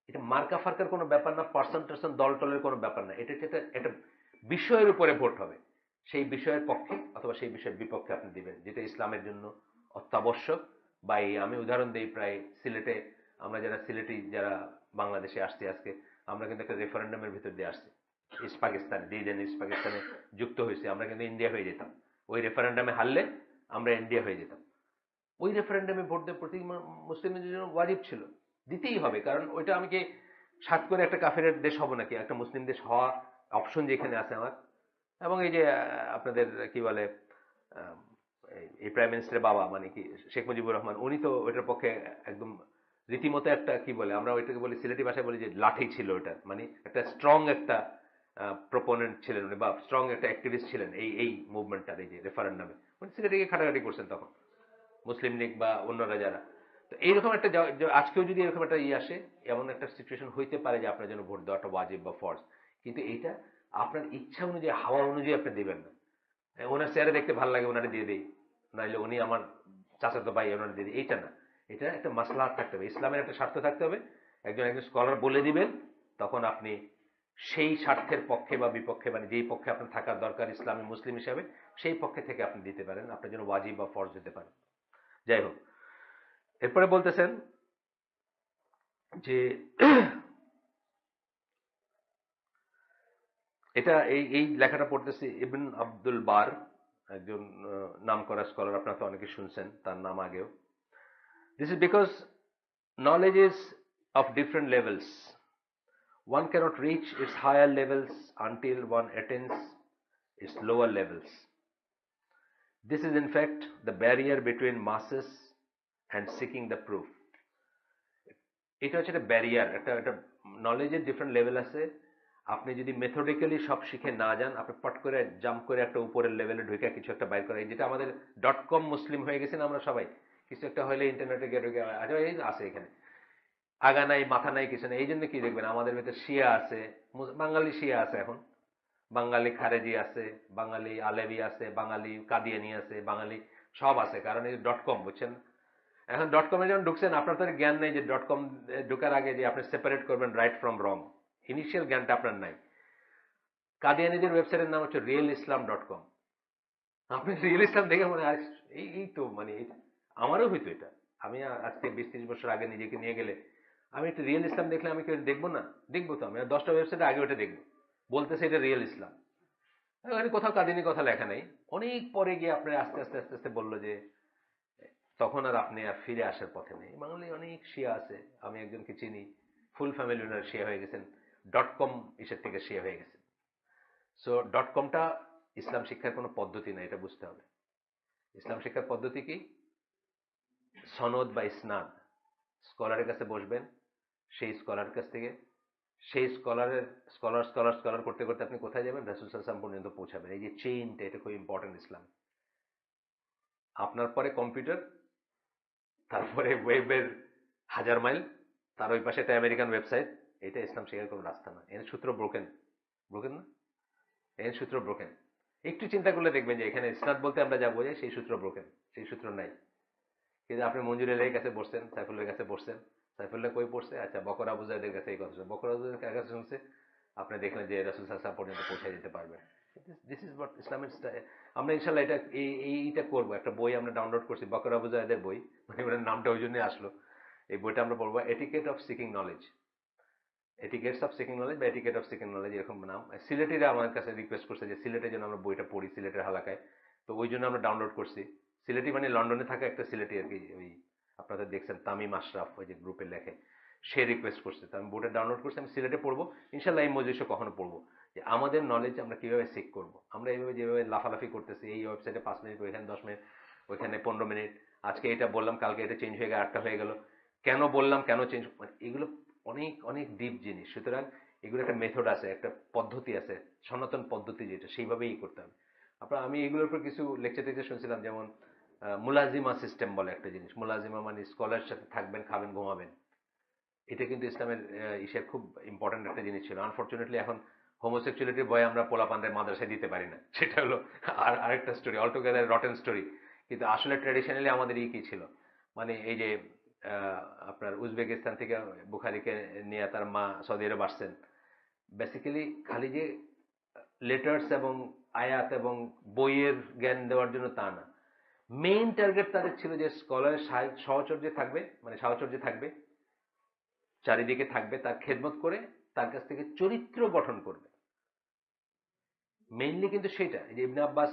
এটা মার্কা ফার্কার কোনো ব্যাপার না পার্সন টার্সন দল টলের কোনো ব্যাপার না এটা হচ্ছে একটা বিষয়ের উপরে ভোট হবে সেই বিষয়ের পক্ষে অথবা সেই বিষয়ের বিপক্ষে আপনি দিবেন যেটা ইসলামের জন্য অত্যাবশ্যক বা এই আমি উদাহরণ দিই প্রায় সিলেটে আমরা যারা সিলেটি যারা বাংলাদেশে আসছি আজকে আমরা কিন্তু একটা রেফারেন্ডামের ভিতর দিয়ে আসছি ইস্ট পাকিস্তান দিন ইস্ট পাকিস্তানে যুক্ত হয়েছে আমরা কিন্তু ইন্ডিয়া হয়ে যেতাম ওই রেফারেন্ডামে হারলে আমরা ইন্ডিয়া হয়ে যেতাম ওই রেফারেন্ডামে ভোট দেওয়া প্রতি মুসলিমদের জন্য ওয়াজিব ছিল দিতেই হবে কারণ ওইটা আমি কি সাত করে একটা কাফেরের দেশ হব নাকি একটা মুসলিম দেশ হওয়া অপশন যেখানে আছে আমার এবং এই যে আপনাদের কি বলে আহ, এই প্রাইম মিনিস্টারের বাবা মানে কি শেখ মুজিবুর রহমান উনি তো ওইটার পক্ষে একদম রীতিমতো একটা কি বলে আমরা ওইটাকে বলি সিলেটি ভাষায় বলি যে লাঠি ছিল ওটা মানে একটা স্ট্রং একটা প্রপোনেন্ট ছিলেন উনি বা স্ট্রং একটা অ্যাক্টিভিস্ট ছিলেন এই মুভমেন্টটার এই যে রেফারেন্ডামে উনি সিলেটিকে খাটাখাটি করছেন তখন মুসলিম লীগ বা অন্যরা যারা তো এইরকম একটা আজকেও যদি এরকম একটা আসে এমন একটা সিচুয়েশন হইতে পারে যে আপনার জন্য ভোট দেওয়াটা ওয়াজিব বা ফরজ কিন্তু এইটা আপনার ইচ্ছা অনুযায়ী হাওয়া অনুযায়ী আপনি দেবেন না ওনার চেয়ারে দেখতে ভালো লাগে ওনারে দিয়ে দিই নাইলে উনি আমার চাচাতো ভাই ওনারে দিয়ে দিই এইটা না এটা একটা মাসলাহাত থাকতে হবে ইসলামের একটা স্বার্থ থাকতে হবে একজন একজন স্কলার বলে দিবেন তখন আপনি সেই স্বার্থের পক্ষে বা বিপক্ষে মানে যেই পক্ষে আপনার থাকার দরকার ইসলামী মুসলিম হিসাবে সেই পক্ষে থেকে আপনি দিতে পারেন আপনার জন্য ওয়াজিব বা ফরজ দিতে পারেন যাই হোক এরপরে বলতেছেন যে এটা এই এই লেখাটা পড়তেছি ইবন আব্দুল বার একজন নামকরা স্কলার আপনারা তো অনেকে শুনছেন তার নাম আগেও this is because knowledge is of different levels one cannot reach its higher levels until one attains its lower levels. This is in fact the barrier between masses and seeking the proof. এটা হচ্ছে একটা barrier একটা একটা নলেজের different level আছে আপনি যদি methodically সব শিখে না যান আপনি পট করে জাম্প করে একটা উপরের লেভেলে ঢুকে কিছু একটা বাইর করা যেটা আমাদের .com মুসলিম হয়ে গেছেন আমরা সবাই কিছু একটা হলে ইন্টারনেটে গিয়ে ঢুকে আচ্ছা এই আছে এখানে আগা নাই মাথা নাই কিছু নেই এই জন্য কি দেখবেন আমাদের ভিতরে শিয়া আছে বাঙালি শিয়া আছে এখন বাঙালি খারেজি আছে বাঙালি আলেবি আছে বাঙালি কাদিয়ানি আছে বাঙালি সব আছে কারণ এই .com বুঝছেন এখন .com এ যখন ঢুকছেন আপনার তো জ্ঞান নেই যে .com ঢুকার আগে যে আপনি সেপারেট করবেন রাইট ফ্রম রং ইনিশিয়াল জ্ঞানটা আপনার নাই কাদিয়ানিদের ওয়েবসাইটের নাম হচ্ছে realislam.com আপনি রিয়েল ইসলাম দেখে মনে হয় এই তো মানে আমারও হইতো এটা আমি আজকে 20-30 বছর আগে নিজেকে নিয়ে গেলে আমি একটু রিয়েল ইসলাম দেখলে আমি কেউ দেখবো না দেখবো তো আমি 10টা ওয়েবসাইটে আগে ওটা দেখবো বলতেছে এটা রিয়েল ইসলাম ওখানে কোথাও কাদিনী কথা লেখা নেই অনেক পরে গিয়ে আপনার আস্তে আস্তে আস্তে আস্তে বললো যে তখন আর আপনি আর ফিরে আসার পথে নেই বাঙালি অনেক শিয়া আছে আমি একজনকে চিনি ফুল ফ্যামিলি ওনার শিয়া হয়ে গেছেন .com ইসের থেকে শিয়া হয়ে গেছেন সো .comটা ইসলাম শিক্ষার কোনো পদ্ধতি না এটা বুঝতে হবে ইসলাম শিক্ষার পদ্ধতি কি সনদ বা ইসনাদ স্কলারের কাছে বসবেন সেই স্কলার কাছ থেকে সেই স্কলারের স্কলার স্কলার স্কলার করতে করতে আপনি কোথায় যাবেন রাসূল সাল্লাল্লাহু আলাইহি ওয়াসাল্লাম পর্যন্ত পৌঁছাবেন এই যে চেইনটা এটা খুব ইম্পর্টেন্ট ইসলাম আপনার পরে কম্পিউটার তারপরে ওয়েবের 1000 মাইল তার ওই পাশে একটা আমেরিকান ওয়েবসাইট এটা ইসলাম শেখার কোনো রাস্তা না এর সূত্র ব্রোকেন ব্রোকেন না এর সূত্র ব্রোকেন একটু চিন্তা করলে দেখবেন যে এখানে ইসনাদ বলতে আমরা যা বোঝাই সেই সূত্র ব্রোকেন সেই সূত্র নাই কিন্তু আপনি মঞ্জুর আলীর কাছে বসছেন সাইফুলের কাছে বসছেন সাইফুল্লাহ কই পড়ছে আচ্ছা বকর আবু জায়দের কাছে এই কথা শুনছে বকর আবু জায়দের কাছে শুনছে আপনি দেখলেন যে রাসূল সাল্লাল্লাহু আলাইহি ওয়াসাল্লাম পর্যন্ত পৌঁছে যেতে পারবেন দিস ইজ হোয়াট ইসলামিক আমরা ইনশাআল্লাহ এটা এইটা করবো একটা বই আমরা ডাউনলোড করছি বকর আবু জায়দের বই মানে ওনার নামটা ওই জন্যই আসলো এই বইটা আমরা পড়বো etiquette of seeking knowledge etiquettes of seeking knowledge বা এটিকেট অফ সিকিং নলেজ এরকম নাম সিলেটিরা আমার কাছে রিকোয়েস্ট করছে যে সিলেটের জন্য আমরা বইটা পড়ি সিলেটের হালাকায় তো ওই জন্য আমরা ডাউনলোড করছি সিলেটি মানে লন্ডনে থাকা একটা সিলেটি আর কি ওই আপনাদের দেখছেন তামিম আশরাফ ওই যে গ্রুপে লেখে সে রিকোয়েস্ট করছে তো আমি বইটা ডাউনলোড করছি আমি সিলেটে পড়বো ইনশাল্লাহ এই মজলিসে কখনো পড়বো যে আমাদের নলেজ আমরা কিভাবে সিক করবো আমরা এইভাবে যেভাবে লাফালাফি করতেছি এই ওয়েবসাইটে 5 মিনিট ওইখানে 10 মিনিট ওইখানে 15 মিনিট আজকে এটা বললাম কালকে এটা চেঞ্জ হয়ে গেল 8টা হয়ে গেল কেন বললাম কেন চেঞ্জ মানে এগুলো অনেক অনেক ডিপ জিনিস। সুতরাং এগুলো একটা মেথড আছে, একটা পদ্ধতি আছে, সনাতন পদ্ধতি যেটা, সেইভাবেই করতে হবে। আমি এগুলোর উপর কিছু লেকচার টেকচার শুনছিলাম, যেমন মুলাজিমা সিস্টেম বলে একটা জিনিস। মুলাজিমা মানে স্কলারের সাথে থাকবেন, খাবেন, ঘুমাবেন। এটা কিন্তু ইসলামের ইসের খুব ইম্পর্ট্যান্ট একটা জিনিস ছিল। আনফর্চুনেটলি এখন হোমোসেক্সুয়ালিটির ভয়ে আমরা পোলাপানদের মাদ্রাসায় দিতে পারি না, সেটা হলো আরেকটা স্টোরি, অলটুগেদার রটেন স্টোরি। কিন্তু আসলে ট্র্যাডিশনালি আমাদের কি ছিল, মানে এই যে আপনার উজবেকিস্তান থেকে বুখারিকে নিয়ে তার মা সৌদি আরব আসছেন, বেসিক্যালি খালি যে লেটার্স এবং আয়াত এবং বইয়ের জ্ঞান দেওয়ার জন্য তা না, মেইন টার্গেট তাদের ছিল যে স্কলারের সহচর্যে থাকবে, মানে সাহচর্যে থাকবে, চারিদিকে থাকবে, তার খেদমত করে তার কাছ থেকে চরিত্র গঠন করবে। মেইনলি কিন্তু সেটা। এই যে ইবনে আব্বাস,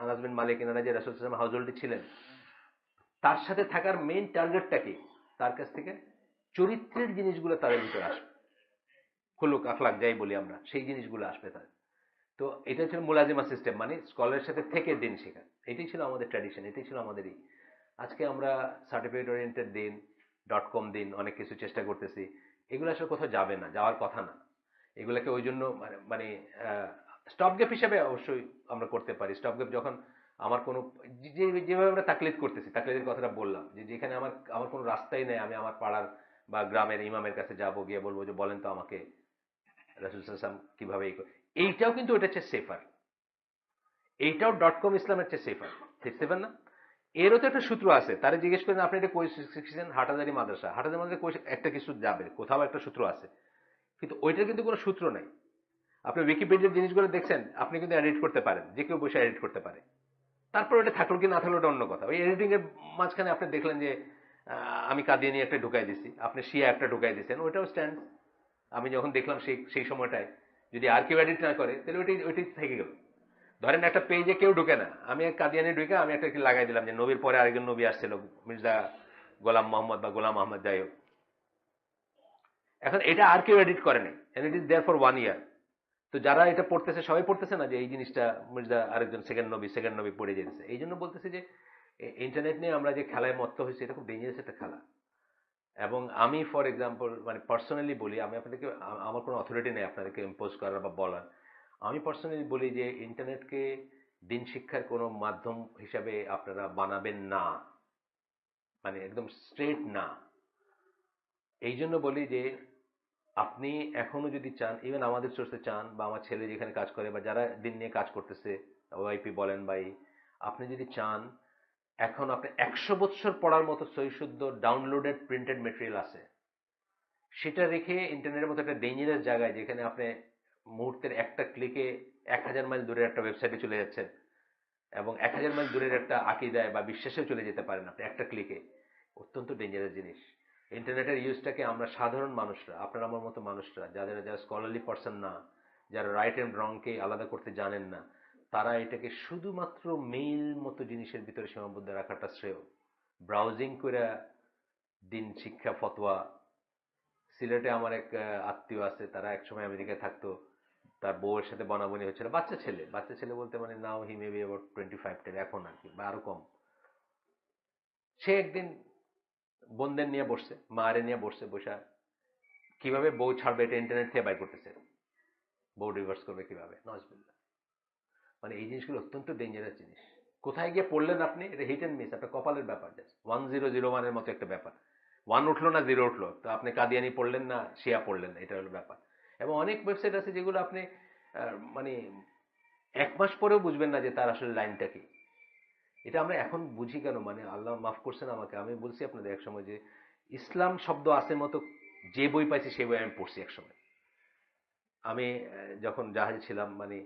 আনাস বিন মালিক, এনারা যে রাসূল সাল্লাল্লাহু আলাইহি ওয়াসাল্লাম হাউজহোল্ডে ছিলেন, তার সাথে থাকার মেইন টার্গেটটা কি, তার কাছ থেকে চরিত্রের জিনিসগুলো তাদের ভিতরে আসবে, খুলুক আখলাক যাই বলি আমরা, সেই জিনিসগুলো আসবে তাদের। তো এটা ছিল মুলাজিমা সিস্টেম, মানে স্কলারের সাথে থেকে দিন শেখা। এটাই ছিল আমাদের ট্র্যাডিশন, এটাই ছিল আমাদেরই। আজকে আমরা সার্টিফিকেট ওরিয়েন্টেড দিন, .com দিন, অনেক কিছু চেষ্টা করতেছি। এগুলো আসলে কোথাও যাবে না, যাওয়ার কথা না। এগুলোকে ওই জন্য মানে স্টপ গ্যাপ হিসাবে অবশ্যই আমরা করতে পারি। স্টপ গ্যাপ যখন আমার কোনো, যেভাবে আমরা তাকলিদ করতেছি, তাকলিদের কথাটা বললাম, যে যেখানে আমার আমার কোনো রাস্তাই নেই, আমি আমার পাড়ার বা গ্রামের ইমামের কাছে যাব, গিয়ে বলবো যে বলেন তো আমাকে রাসূল সাল্লাল্লাহু আলাইহি ওয়াসাল্লাম কিভাবে এইটাও কিন্তু ওটা হচ্ছে সেফার। এইটাও .com ইসলামের চেয়ে সেফার, ঠিক সেফার না? এরও তো একটা সূত্র আছে। তারা জিজ্ঞেস করেন আপনি এটা কই শিখছেন, হাটাজারি মাদ্রাসা। হাটাজারি মাদ্রাসা একটা কিছু যাবে, কোথাও একটা সূত্র আছে, কিন্তু ওইটার কিন্তু কোনো সূত্র নাই। আপনি উইকিপিডিয়ার জিনিসগুলো দেখছেন, আপনি কিন্তু এডিট করতে পারেন, যে কেউ বসে এডিট করতে পারে। তারপর ওটা থাকলো কি না থাকলো ওটা অন্য কথা। ওই এডিটিং এর মাঝখানে আপনি দেখলেন যে আমি কাদিয়ানি একটা ঢুকাই দিছি, আপনি শিয়া একটা ঢুকাই দিচ্ছেন, ওইটাও স্ট্যান্ড। আমি যখন দেখলাম সেই সেই সময়টায়, যদি আর কেউ এডিট না করে তাহলে ওইটাই ওইটাই থেকে গেল। ধরেন একটা পেজে কেউ ঢুকে না, আমি এক কাদিয়ানি ঢুকে আমি একটা কি লাগাই দিলাম যে নবীর পরে আরেকজন নবী আসছিল, মির্জা গোলাম মোহাম্মদ বা গোলাম আহমদ, যাই হোক। এখন এটা আর কেউ এডিট করে নাই, and it is there for 1 year. তো যারা এটা পড়তেছে সবাই পড়তেছে না যে এই জিনিসটা মির্জা আরেকজন সেকেন্ড নবী পড়ে যেতেছে। এই জন্য বলতেছে যে ইন্টারনেট নিয়ে আমরা যে খেলায় মত্ত হয়েছি, এটা খুব ডেঞ্জারাস একটা খেলা। এবং আমি ফর এক্সাম্পল মানে পার্সোনালি বলি, আমি আপনাদেরকে, আমার কোনো অথরিটি নেই আপনাদেরকে ইম্পোজ করার বা বলার। আমি পার্সোনালি বলি যে ইন্টারনেটকে দিন শিক্ষার কোনো মাধ্যম হিসাবে আপনারা বানাবেন না, মানে একদম স্ট্রেট না। এই জন্য বলি যে আপনি এখনো যদি চান, ইভেন আমাদের সোর্সে চান, বা আমার ছেলে যেখানে কাজ করে, বা যারা দিন নিয়ে কাজ করতেছে, ওআইপি বলেন বা আপনি যদি চান, এখন আপনি 100 বছর পড়ার মতো সহিশুদ্ধ ডাউনলোডেড প্রিন্টেড মেটেরিয়াল আছে, সেটা রেখে ইন্টারনেটের মতো একটা ডেঞ্জারাস জায়গায়, যেখানে আপনি মুহূর্তের একটা ক্লিকে 1000 মাইল দূরের একটা ওয়েবসাইটে চলে যাচ্ছেন, এবং 1000 মাইল দূরের একটা আকিদায় বা বিশ্বাসেও চলে যেতে পারেন আপনি একটা ক্লিকে। অত্যন্ত ডেঞ্জারাস জিনিস। ইন্টারনেটের ইউজটাকে আমরা সাধারণ মানুষরা, আপনার আমার মতো মানুষরা, যারা স্কলারলি পার্সন না, যারা রাইট অ্যান্ড রংকে আলাদা করতে জানেন না, তারা এটাকে শুধুমাত্র মেইল মতো জিনিসের ভিতরে সীমাবদ্ধ রাখাটা শ্রেয়। ব্রাউজিং করে দিন শিক্ষা ফতোয়া। সিলেটে আমার এক আত্মীয় আছে, তারা একসময় আমেরিকায় থাকতো, তার বউয়ের সাথে বনাবনি হচ্ছিল, বাচ্চা ছেলে বলতে মানে নাও হি মেবি অ্যাবাউট 25 এখন আর কি, বা আরো কম। সে একদিন বোনদের নিয়ে বসছে, মারে নিয়ে বসছে, বসা কিভাবে বউ ছাড়বে এটা ইন্টারনেট থেকে বাই করতেছে, বউ ডিভোর্স করবে কিভাবে, নজবিল্লা। মানে এই জিনিসগুলো অত্যন্ত ডেঞ্জারাস জিনিস। কোথায় গিয়ে পড়লেন আপনি, এটা হিট অ্যান্ড মিস, আপনার কপালের ব্যাপার। জাস্ট 1001 মতো একটা ব্যাপার, 1 উঠলো না 0 উঠলো, তো আপনি কাদিয়ানি পড়লেন না শিয়া পড়লেন না, এটা হলো ব্যাপার। এবং অনেক ওয়েবসাইট আছে যেগুলো আপনি মানে 1 মাস পরেও বুঝবেন না যে তার আসলে লাইনটা কি। এটা আমরা এখন বুঝি কেন, মানে আল্লাহ মাফ করছেন আমাকে, আমি বলছি আপনাদের একসময় যে ইসলাম শব্দ আছে মতো যে বই পাইছি সেই বই আমি পড়ছি একসময়। আমি যখন জাহাজে ছিলাম, মানে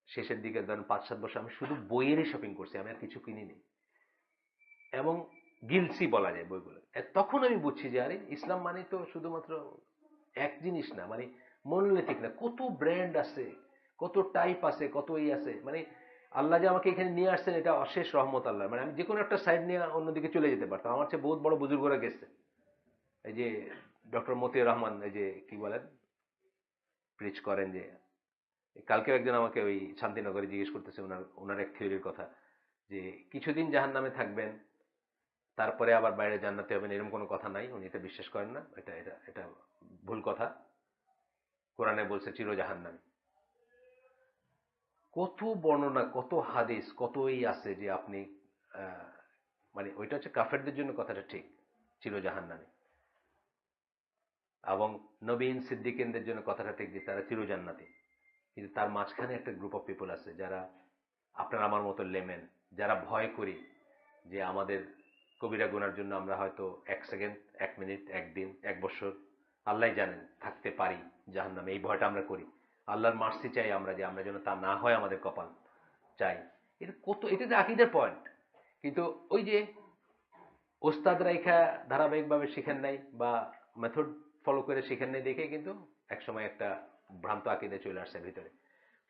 শেষের দিকে ধরেন 5-7 বছর, আমি শুধু বইয়েরই শপিং করছি, আমি আর কিছু কিনিনি। এবং গিলসি বলা যায় বইগুলো। তখন আমি বুঝছি যে আরে ইসলাম মানে তো শুধুমাত্র এক জিনিস না, মানে মনোলিথিক না, কত ব্র্যান্ড আছে, কত টাইপ আছে, কত আছে, মানে আল্লাহ যে আমাকে এখানে নিয়ে আসছেন এটা অশেষ রহমত আল্লাহ। মানে আমি যে কোনো একটা সাইড নিয়ে অন্যদিকে চলে যেতে পারতাম, আমার চেয়ে বহুত বড় বুজুর্গরা গেছে। এই যে ডক্টর মতিউর রহমান, এই যে কি বলেন, প্রিচ করেন যে, কালকেও একজন আমাকে ওই শান্তিনগরে জিজ্ঞেস করতেছে ওনার ওনার এক থিওরির কথা, যে কিছুদিন জাহান্নামে থাকবেন, তারপরে আবার বাইরে জান্নাতে হবেন, এরকম কোনো কথা নাই, উনি এটা বিশ্বাস করেন না। এটা এটা এটা ভুল কথা। কোরআনে বলছে চিরজাহান্নামী। কত বর্ণনা, কত হাদিস, কতই আছে যে আপনি আহ, মানে ওইটা হচ্ছে কাফেরদের জন্য কথাটা ঠিক, চিরজাহান্নামী। এবং নবীন সিদ্দিকিনদের জন্য কথাটা ঠিক যে তারা চিরজান্নাতি। কিন্তু তার মাঝখানে একটা গ্রুপ অফ পিপল আছে যারা আপনার আমার মতো লেমেন, যারা ভয় করি যে আমাদের কবিরা গুনার জন্য আমরা হয়তো 1 সেকেন্ড, 1 মিনিট, 1 দিন, 1 বছর, আল্লাহ জানেন থাকতে পারি জাহান্নামে। এই ভয়টা আমরা করি। আল্লাহর মার্সি চাই আমরা, যে আমরা যেন তা না হয় আমাদের কপাল চাই। এটা কত, এটা তো আকিদের পয়েন্ট। কিন্তু ওই যে ওস্তাদ রাইখা ধারাবাহিকভাবে শিখেন নাই বা মেথড ফলো করে শিখেন নাই দেখে কিন্তু একসময় একটা ভ্রান্ত আকিদে চলে আসছে ভিতরে,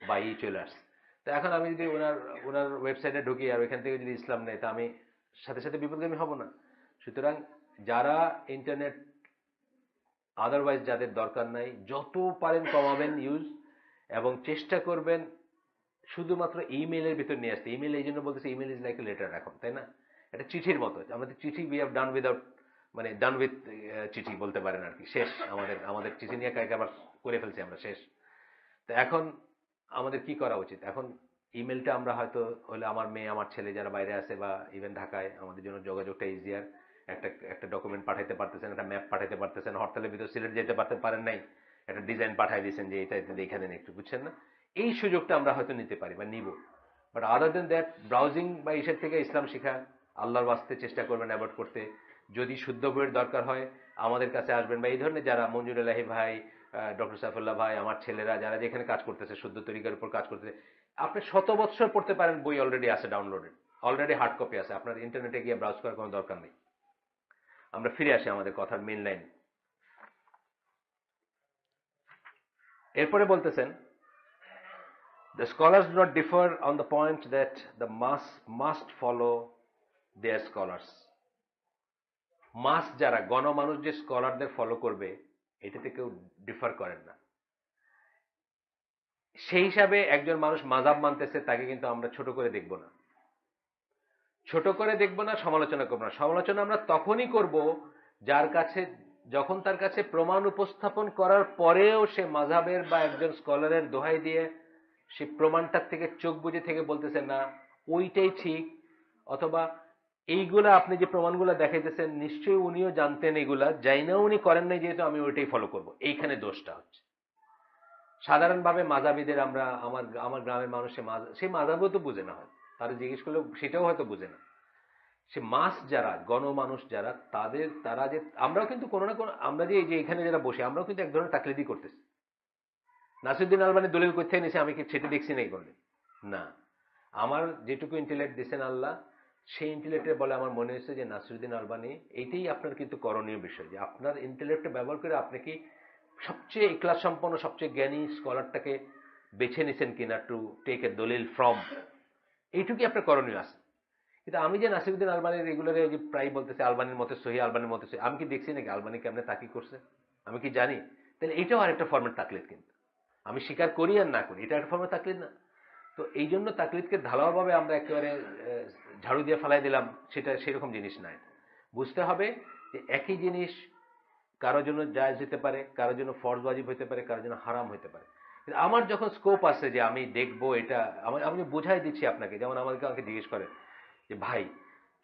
বা চলে আসছে। তো এখন আমি যদি ওনার ওনার ওয়েবসাইটে ঢুকি আর ওইখান থেকে যদি ইসলাম নেই, তা আমি সাথে সাথে বিপদগামী হব না? সুতরাং যারা ইন্টারনেট আদারওয়াইজ যাদের দরকার নাই, যত পারেন কমাবেন ইউজ, এবং চেষ্টা করবেন শুধুমাত্র ইমেইলের ভিতর নিয়ে আসতে। ইমেইল এই জন্য বলতেছে, email is like a letter এখন, তাই না? এটা চিঠির মতো। আমাদের চিঠি উই হ্যাভ ডান উইদাউট, মানে ডান উইথ চিঠি বলতে পারেন আর কি, শেষ। আমাদের আমাদের চিঠি নিয়ে কাকে আবার করে ফেলছি আমরা, শেষ। তো এখন আমাদের কি করা উচিত? এখন ইমেলটা আমরা হয়তো হলে আমার মেয়ে, আমার ছেলে যারা বাইরে আছে বা ইভেন ঢাকায়, আমাদের জন্য যোগাযোগটা ইজিয়ার। একটা একটা ডকুমেন্ট পাঠাইতে পারতেছেন, একটা ম্যাপ পাঠাইতে পারতেছেন, হরতালের ভিতর সিলেট যেতে পারেন নাই, একটা ডিজাইন পাঠাই দিয়েছেন যে এটা দেখে দেন একটু, বুঝছেন না? এই সুযোগটা আমরা হয়তো নিতে পারি বা নিব। But other than that, browsing বা ইসের থেকে ইসলাম শিখা আল্লাহর বাস্তে চেষ্টা করবেন অ্যাভয়েড করতে। যদি শুদ্ধ বইয়ের দরকার হয় আমাদের কাছে আসবেন, বা এই ধরনের যারা মঞ্জুর এলাহি ভাই, ডক্টর সাইফুল্লাহ ভাই, আমার ছেলেরা যারা যেখানে কাজ করতেছে, শুদ্ধ তরিকার উপর কাজ করতেছে, আপনি 100 বৎসর পড়তে পারেন, বই অলরেডি আছে ডাউনলোডেড, অলরেডি হার্ড কপি আছে, আপনার ইন্টারনেটে গিয়ে ব্রাউজ করার কোনো দরকার নেই। আমরা ফিরে আসি আমাদের কথার মেইন লাইন। এরপরে বলতেছেন, the scholars do not differ on the point that the mass must follow their scholars. মাস যারা গণমানুষ যে স্কলারদের ফলো করবে, এটাতে কেউ ডিফার করেন না। সেই হিসাবে একজন মানুষ মাযহাব মানতেছে, তাকে কিন্তু আমরা ছোট করে দেখব না, ছোট করে দেখব না, সমালোচনা করব না। সমালোচনা আমরা তখনই করব যার কাছে, যখন তার কাছে প্রমাণ উপস্থাপন করার পরেও সে মাযহাবের বা একজন স্কলারের দোহাই দিয়ে সে প্রমাণটার থেকে চোখ বুজে থেকে বলতেছে না ওইটাই ঠিক, অথবা এইগুলা আপনি যে প্রমাণগুলো দেখাইতেছেন নিশ্চয়ই উনিও জানতেন এগুলা, যাই না উনি করেন নাই, যেহেতু আমি ওইটাই ফলো করব। এইখানে দোষটা হচ্ছে সাধারণভাবে মাযহাবীদের। আমরা আমার আমার গ্রামের মানুষ সে মাযহাবও তো বুঝে না, হয় তারা জিজ্ঞেস করলে সেটাও হয়তো বুঝে না। সে মাস যারা গণমানুষ যারা, তারা যে, আমরাও কিন্তু কোনো না কোনো, আমরা যে এই যে এখানে যারা বসে, আমরাও কিন্তু এক ধরনের তাকলিদি করতেছি। নাসিরুদ্দিন আলবানী দলিল কোথায় নিয়েছে আমি কি সেটা দেখছি না এই করলে না। আমার যেটুকু ইন্টেলেক্ট দিয়েছেন আল্লাহ, সেই ইন্টেলেক্টের বলে আমার মনে হয়েছে যে নাসিরুদ্দিন আলবানী, এইটাই আপনার কিন্তু করণীয় বিষয়, যে আপনার ইন্টেলেক্টে ব্যবহার করে আপনি কি সবচেয়ে ইখলাস সম্পন্ন, সবচেয়ে জ্ঞানী স্কলারটাকে বেছে নিছেন কিনা টু টেক এ দলিল ফ্রম, এইটুকুই আপনার করণীয় আছে। কিন্তু আমি যে নাসিরুদ্দিন আলবানীর রেগুলারে যে প্রায় বলতেছে আলবানীর মতে সহি, আলবানীর মতে সহি, আমি কি দেখছি নাকি আলবানী কেমনে তাকি করছে? আমি কি জানি? তাহলে এটাও আরেকটা ফর্মের তাকলিদ। কিন্তু আমি স্বীকার করি আর না করি, এটা একটা ফর্মের তাকলিদ না? তো এই জন্য তাকলিদকে ঢালাওভাবে আমরা একেবারে ঝাড়ু দিয়ে ফেলাই দিলাম, সেটা সেরকম জিনিস নাই। বুঝতে হবে যে একই জিনিস কারোর জন্য জায়েজ হতে পারে, কারোর জন্য ফরজ ওয়াজিব হতে পারে, কারোর জন্য হারাম হতে পারে। কিন্তু আমার যখন স্কোপ আছে যে আমি দেখবো এটা, আমি বুঝাই দিচ্ছি আপনাকে। যেমন আমাকে জিজ্ঞেস করে যে ভাই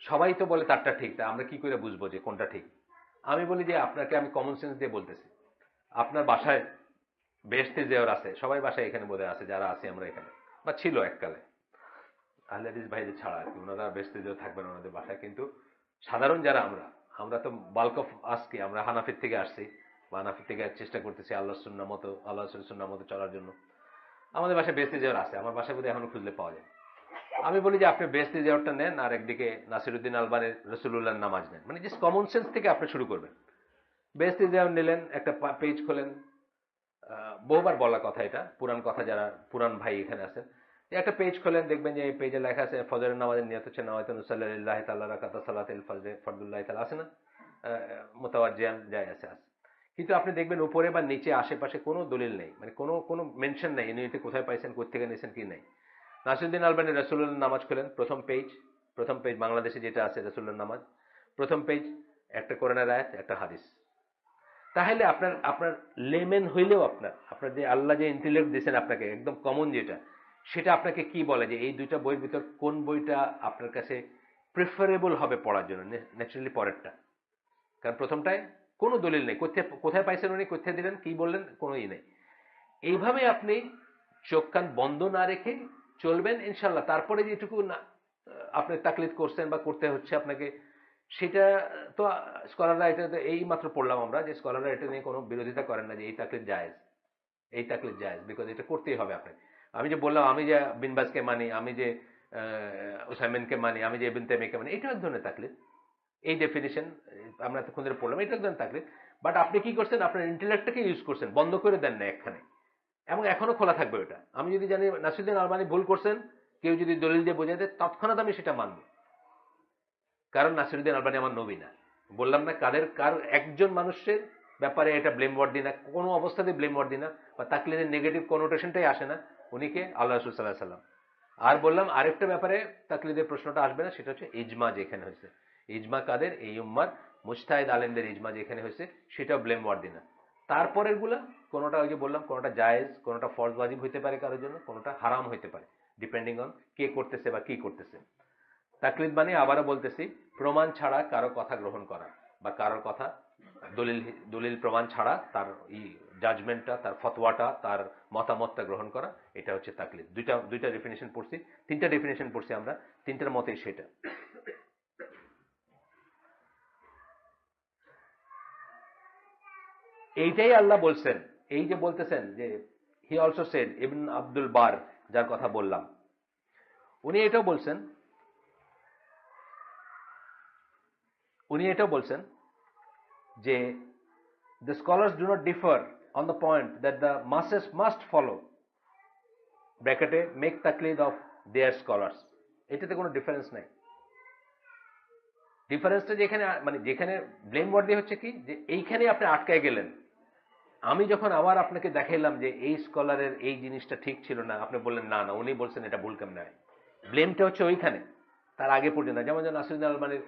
সবাই তো বলে তারটা ঠিক, তা আমরা কি করে বুঝবো যে কোনটা ঠিক? আমি বলি যে আপনাকে আমি কমন সেন্স দিয়ে বলতেছি। আপনার বাসায় বেহেশতে জেওর আছে, সবাই বাসায় এখানে বোধহয় আছে, যারা আছে আমরা এখানে, বা ছিল এককালে, আহলে হাদিস ভাইদের ছাড়া আর কি, ওনারা বেহেশতে জেওর থাকবেন ওনাদের বাসায়। কিন্তু সাধারণ যারা আমরা, আমরা তো বাল্ক অফ আজকে আমরা হানাফির থেকে আসছি, বা হানাফির থেকে চেষ্টা করতেছি আল্লাহ সুন্নাহ মতো, আল্লাহ সুন্নাহ মতো চলার জন্য। আমাদের বাসায় বেহেশতে জেওর আছে, আমার বাসায় বোধহয় এখনো খুঁজলে পাওয়া যায়। আমি বলি যে আপনি বেহেশতি জিয়ারতটা নেন, আর একদিকে নাসিরুদ্দিন আলবানীর রসুলুল্লাহর নামাজ নেন। মানে জাস্ট কমন সেন্স থেকে আপনি শুরু করবেন। বেহেশতি জিয়ার নিলেন, একটা পেজ খোলেন, বহুবার বলা কথা, এটা পুরান কথা, যারা পুরান ভাই এখানে আছেন, একটা পেজ খোলেন, দেখবেন যে এই পেজে লেখা আছে ফজরের নামাজের নিয়ত হচ্ছে নাওয়াইতুন সাল্লাল্লাহু তাআলা রাকাতা সালাতিল ফজর ফরদুল্লাহ তাআলা, আছে না? মুতাওয়াজ্জিহান যায় আছে। কিন্তু আপনি দেখবেন উপরে বা নিচে আশেপাশে কোনো দলিল নেই, মানে কোনো কোনো মেনশন নেই ইউনিটি কোথায় পাইছেন, কোথেকে নিয়েছেন, কি নাই। নাসিরুদ্দিন আলবানী রসুল্লাহর নামাজ খোলেন, প্রথম পেজ বাংলাদেশে যেটা আছে রসুল্লাহর নামাজ, প্রথম পেজ একটা কোরআনের আয়াত, একটা হাদিস। তাহলে আপনার আপনার লেমেন হইলেও আপনার আপনার যে আল্লাহ যে ইন্টেলেক্ট দিয়েছেন আপনাকে একদম কমন যেটা, সেটা আপনাকে কি বলে যে এই দুইটা বইয়ের ভিতর কোন বইটা আপনার কাছে প্রেফারেবল হবে পড়ার জন্য? ন্যাচারালি পরেরটা, কারণ প্রথমটায় কোনো দলিল নেই, কোথায় কোথায় পাইছেন উনি, কোথায় দিলেন, কি বললেন, কোনো ই নেই। এইভাবে আপনি চোখ কান বন্ধ না রেখে চলবেন ইনশাল্লাহ। তারপরে যেটুকু না আপনি তাকলিদ করছেন বা করতে হচ্ছে আপনাকে, সেটা তো স্কলাররা এটা তো এই মাত্র পড়লাম আমরা যে স্কলাররা এটা নিয়ে কোনো বিরোধিতা করেন না যে এই তাকলিদ জায়েজ, এই তাকলিদ জায়েজ, বিকজ এটা করতেই হবে আপনাকে। আমি যে বললাম আমি যে বিনবাজকে মানি, আমি যে উসাইমিনকে মানি, আমি যে ইবনে তাইমিয়াকে মানি, এটা এক ধরনের তাকলিদ। এই ডেফিনিশন আমরা এতক্ষণ ধরে পড়লাম, এটা এক ধরনের তাকলিদ। বাট আপনি কি করছেন, আপনার ইন্টেলেক্টটাকে ইউজ করছেন, বন্ধ করে দেন না একখানে, এবং এখনো খোলা থাকবে ওটা। আমি যদি জানি নাসিরুদ্দিন আলবানী ভুল করছেন, কেউ যদি দলিল দিয়ে বোঝায় দেয়, তৎক্ষণাৎ আমি সেটা মানব, কারণ নাসিরুদ্দিন আলবানী আমার নবী না। বললাম না, কার একজন মানুষের ব্যাপারে এটা ব্লেম ওয়ার্ডি না, কোনো অবস্থাতে ব্লেম ওয়ার্ডি না, বা তাকলিদের নেগেটিভ কোনোটেশনটাই আসে না, উনিকে আল্লাহ রাসূল সাল্লাল্লাহু আলাইহি সাল্লাম। আর বললাম আরেকটা ব্যাপারে তাকলিদের প্রশ্নটা আসবে না, সেটা হচ্ছে ইজমা যেখানে হয়েছে। ইজমা কাদের? এই উম্মার মুজতাহিদ আলেমদের ইজমা যেখানে হয়েছে, সেটাও ব্লেম ওয়ার্ডি না। তারপরের গুলা কোনোটা ওই যে বললাম, কোনোটা জায়েজ, কোনোটা ফরজ ওয়াজিব হইতে পারে কারোর জন্য, কোনোটা হারাম হইতে পারে, ডিপেন্ডিং অন কে করতেছে বা কি করতেছে। তাকলিদ মানে আবারও বলতেছি, প্রমাণ ছাড়া কারো কথা গ্রহণ করা, বা কারোর কথা দলিল দলিল প্রমাণ ছাড়া তার জাজমেন্টটা, তার ফতোয়াটা, তার মতামতটা গ্রহণ করা, এটা হচ্ছে তাকলিদ। দুইটা ডেফিনেশন পড়ছি, তিনটা ডেফিনেশন পড়ছি আমরা, তিনটার মতেই সেটা। এইটাই আল্লাহ বলছেন, এই যে বলতেছেন যে he also said, Ibn Abdul Barr যার কথা বললাম, উনি এটাও বলছেন, যে the scholars do not differ on the point that the masses must follow ব্র্যাকেটে মেক তাকলিদ অফ দেয়ার স্কলার্স। এটাতে কোনো ডিফারেন্স নাই। ডিফারেন্সটা যেখানে মানে যেখানে ব্লেম ওয়ার্ড দিয়ে হচ্ছে কি, যে এইখানে আপনি আটকায় গেলেন। আমি যখন আবার আপনাকে দেখাইলাম যে এই স্কলারের এই জিনিসটা ঠিক ছিল না, আপনি বললেন না না উনি বলছেন এটা ভুল কেমন হয়, ব্লেমটা হচ্ছে ওইখানে, তার আগে পর্যন্ত। যেমন নাসিরুদ্দিন আলমানির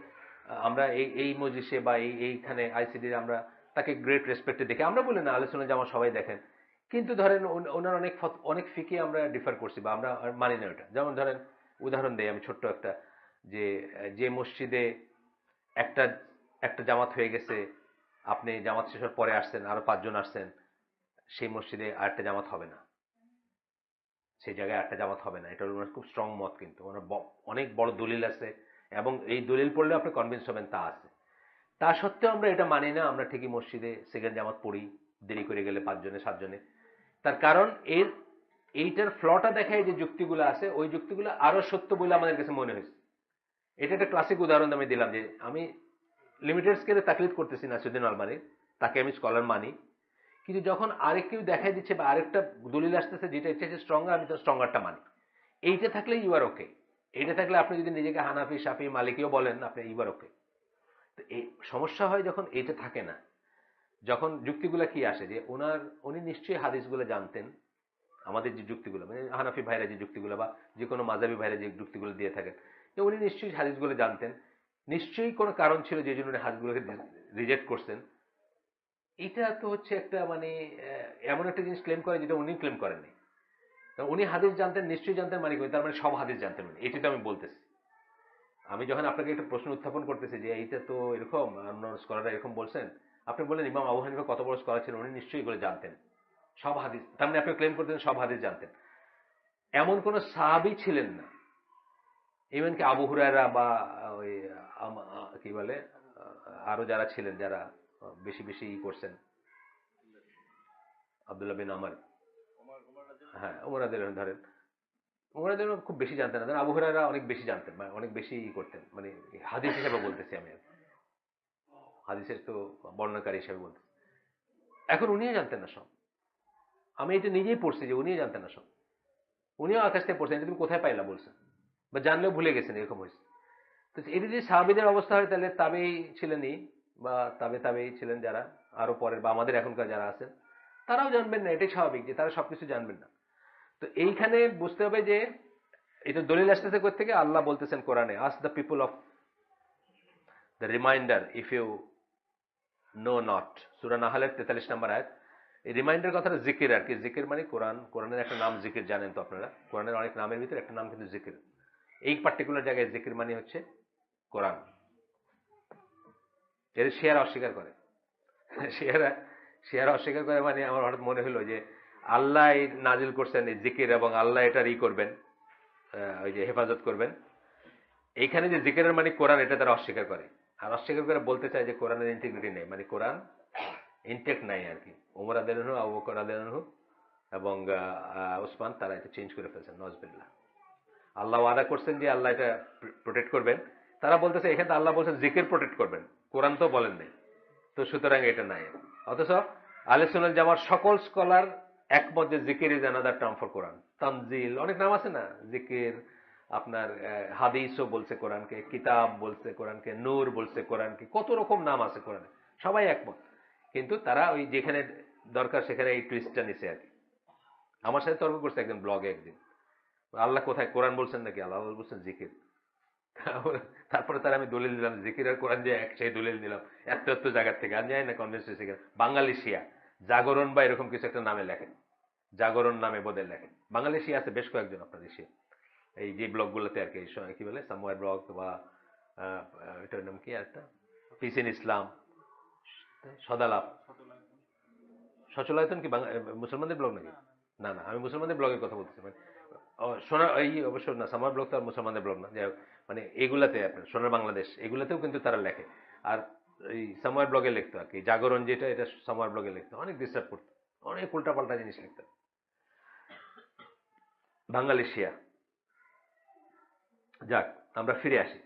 আমরা এই মজলিসে বা এইখানে আইসিডির আমরা তাকে গ্রেট রেসপেক্টে দেখে, আমরা বলি না আলোচনা জামা সবাই দেখেন, কিন্তু ধরেন ওনার অনেক ফিকে আমরা ডিফার করছি বা আমরা মানি না ওটা। যেমন ধরেন উদাহরণ দেই আমি ছোট্ট একটা, যে যে মসজিদে একটা একটা জামাত হয়ে গেছে, আপনি জামাত শেষ হওয়ার পরে আসছেন, আরো 5 জন আসছেন, সেই মসজিদে আরেকটা জামাত হবে না, সেই জায়গায় আরেকটা জামাত হবে না। এটা হলো ওনার খুব স্ট্রং মত, কিন্তু ওনার অনেক বড় দলিল আছে, এবং এই দলিল পড়লে আপনি কনভিন্স হবেন তা আছে। তা সত্ত্বেও আমরা এটা মানি না, আমরা ঠিকই মসজিদে সেকেন্ড জামাত পড়ি, দেরি করে গেলে 5 জনে 7 জনে। তার কারণ এইটার ফ্লটা দেখায় যে যুক্তিগুলো আছে, ওই যুক্তিগুলো আরো সত্য বলে আমাদের কাছে মনে হয়েছে। এটা একটা ক্লাসিক উদাহরণ আমি দিলাম, যে আমি লিমিটেড স্কেলে তাকলিদ করতেছি নাসিরুদ্দিন আলমানির, তাকে আমি স্কলার মানি, কিন্তু যখন আরেক কেউ দেখাই দিচ্ছে বা আরেকটা দলিল আসতেছে যেটা ইচ্ছে স্ট্রঙ্গার, আমি তো স্ট্রঙ্গারটা মানি। এইটা থাকলে ইউ আর ওকে। এইটা থাকলে আপনি যদি নিজেকে হানাফি, শাফি, মালিকিও বলেন, আপনি ইউ আর ওকে। তো এই সমস্যা হয় যখন এইটা থাকে না, যখন যুক্তিগুলো কি আসে, যে উনি নিশ্চয়ই হাদিসগুলো জানতেন, আমাদের যে যুক্তিগুলো মানে হানাফি ভাইরা যে যুক্তিগুলো বা যে কোনো মাজাবি ভাইরা যে যুক্তিগুলো দিয়ে থাকেন, যে উনি নিশ্চয়ই হাদিসগুলো জানতেন, নিশ্চয়ই কোনো কারণ ছিল যে জন্য উনি হাদিসগুলোকে রিজেক্ট করছেন। এটা তো হচ্ছে একটা মানে এমন একটা জিনিস ক্লেম করে যেটা উনি ক্লেম করেননি। উনি হাদিস জানতেন, নিশ্চয়ই জানতেন মানে তার মানে সব হাদিস জানতেন উনি, এটি তো আমি বলতেছি। আমি যখন আপনাকে একটা প্রশ্ন উত্থাপন করতেছি যে এইটা তো এরকম, অন্য স্কলাররা এরকম বলছেন, আপনি বললেন ইমাম আবু হানিফা কত বড় স্কলার ছিলেন, উনি নিশ্চয়ই এগুলো জানতেন, সব হাদিস, তার মানে আপনি ক্লেম করতেন সব হাদিস জানতেন। এমন কোন সাহাবী ছিলেন না, ইভেন কি আবু হুরায়রা বা ওই কি বলে আরো যারা ছিলেন, যারা বেশি বেশি করছেন, আব্দুল্লাহ বিন আমর, হ্যাঁ ওমরাদের ধরেন, ওমরাদের খুব বেশি জানতেন না, আবু হুরায়রা অনেক বেশি জানতেন, মানে অনেক বেশি করতেন, মানে হাদিস হিসেবে বলতেছি আমি, হাদিসের তো বর্ণনাকারী হিসেবে বলতেছি। এখন উনিও জানতেন না সব, আমি এটা নিজেই পড়ছি যে উনিও জানতেন না সব, উনিও আকাশ থেকে পড়ছেন, এটা তুমি কোথায় পাইলা বলছেন, বা জানলেও ভুলে গেছেন, এরকম হয়েছে। তো এটা যদি সাহাবীদের অবস্থা হয়, তাহলে তাবেই ছিলেনই, বা তাবেই ছিলেন যারা আরো পরের, বা আমাদের এখনকার যারা আছেন, তারাও জানবেন না, এটাই স্বাভাবিক যে তারা সবকিছু জানবেন না। তো এইখানে বুঝতে হবে যে এটা দলিল আসতেছে কোথা থেকে, আল্লাহ বলতেছেন কোরআনে, ask the people of the reminder if you know not, সূরা নাহলের 43 নম্বর আয়াত। এই রিমাইন্ডার কথাটা জিকির আর কি। জিকির মানে কোরআন, কোরআনের একটা নাম জিকির, জানেন তো আপনারা, কোরআনের অনেক নামের ভিতরে একটা নাম কিন্তু জিকির। এই পার্টিকুলার জায়গায় জিকির মানে হচ্ছে কোরআন। এর শিয়ারা অস্বীকার করে, শিয়ারা শিয়ারা অস্বীকার করে মানে আমার হঠাৎ মনে হলো যে আল্লাহ নাজিল করছেন এই জিকির এবং আল্লাহ এটার করবেন, ওই যে হেফাজত করবেন। এইখানে যে জিকিরের মানে কোরআন, এটা তারা অস্বীকার করে। আর অস্বীকার করে বলতে চায় যে কোরআনের ইন্টিগ্রিটি নেই, মানে কোরআন ইনটেক্ট নাই আর কি। ওমর রাদিয়াল্লাহু আনহু, আবু বকর রাদিয়াল্লাহু আনহু এবং ওসমান তারা এটা চেঞ্জ করে ফেলছেন, নজবিল্লাহ। আল্লাহ ওয়াদা করছেন যে আল্লাহ এটা প্রোটেক্ট করবেন, তারা বলতেছে এখানে আল্লাহ বলছেন জিকির প্রোটেক্ট করবেন, কোরআন তো বলেন নাই, তো সুতরাং এটা নাই। অথচ আহলে সুন্নাত জামার সকল স্কলার একমত যে জিকির ইজ অ্যানাদার টার্ম ফর কোরআন। তানজিল, অনেক নাম আছে না জিকির, আপনার হাদিসও বলছে কোরআনকে, কিতাব বলছে কোরআনকে, নূর বলছে কোরআনকে, কত রকম নাম আছে কোরআনে, সবাই একমত। কিন্তু তারা ওই যেখানে দরকার সেখানে এই টুইস্টটা নিছে আর কি। আমার সাথে তর্ক করছে একদিন ব্লগে একদিন, আল্লাহ কোথায়, কোরআন বলছেন নাকি, আল্লাহ বলছেন জিকির। তারপরে তার আমি দলিল দিলাম জিকির আর কোরআন যে এক, সেই দলিল দিলাম এত এত জায়গার থেকে। আমি জানি না কনভিন্স হয়েছে কিনা। বাঙালি শিয়া জাগরণ বা এরকম কিছু একটা নামে লেখেন, জাগরণ নামে বোধে লেখেন। বাঙালি শিয়া আছে বেশ কয়েকজন আপনাদের শিয়া, এই যে ব্লগগুলোতে আর কি, কি বলে সামওয়্যার ব্লগ বা এটার নাম কি একটা, পিস ইন ইসলাম, সদালাপ, সচলায়তন কি মুসলমানদের ব্লগ নাকি? না না, আমি মুসলমানদের ব্লগের কথা বলতেছি। মানে সোনা এই অবশ্য না, সামার ব্লগ তো আর মুসলমানদের ব্লগ না, যাই হোক, মানে এগুলাতে আপনার সোনার বাংলাদেশ এগুলাতেও কিন্তু তারা লেখে। আর এই সামার ব্লগে লিখতো আর কি, জাগরণ যেটা, এটা সামার ব্লগে লিখতো, অনেক ডিস্টার্ব করতো, অনেক উল্টাপাল্টা জিনিস লিখতো বাঙালি শিয়া। যাক, আমরা ফিরে আসি।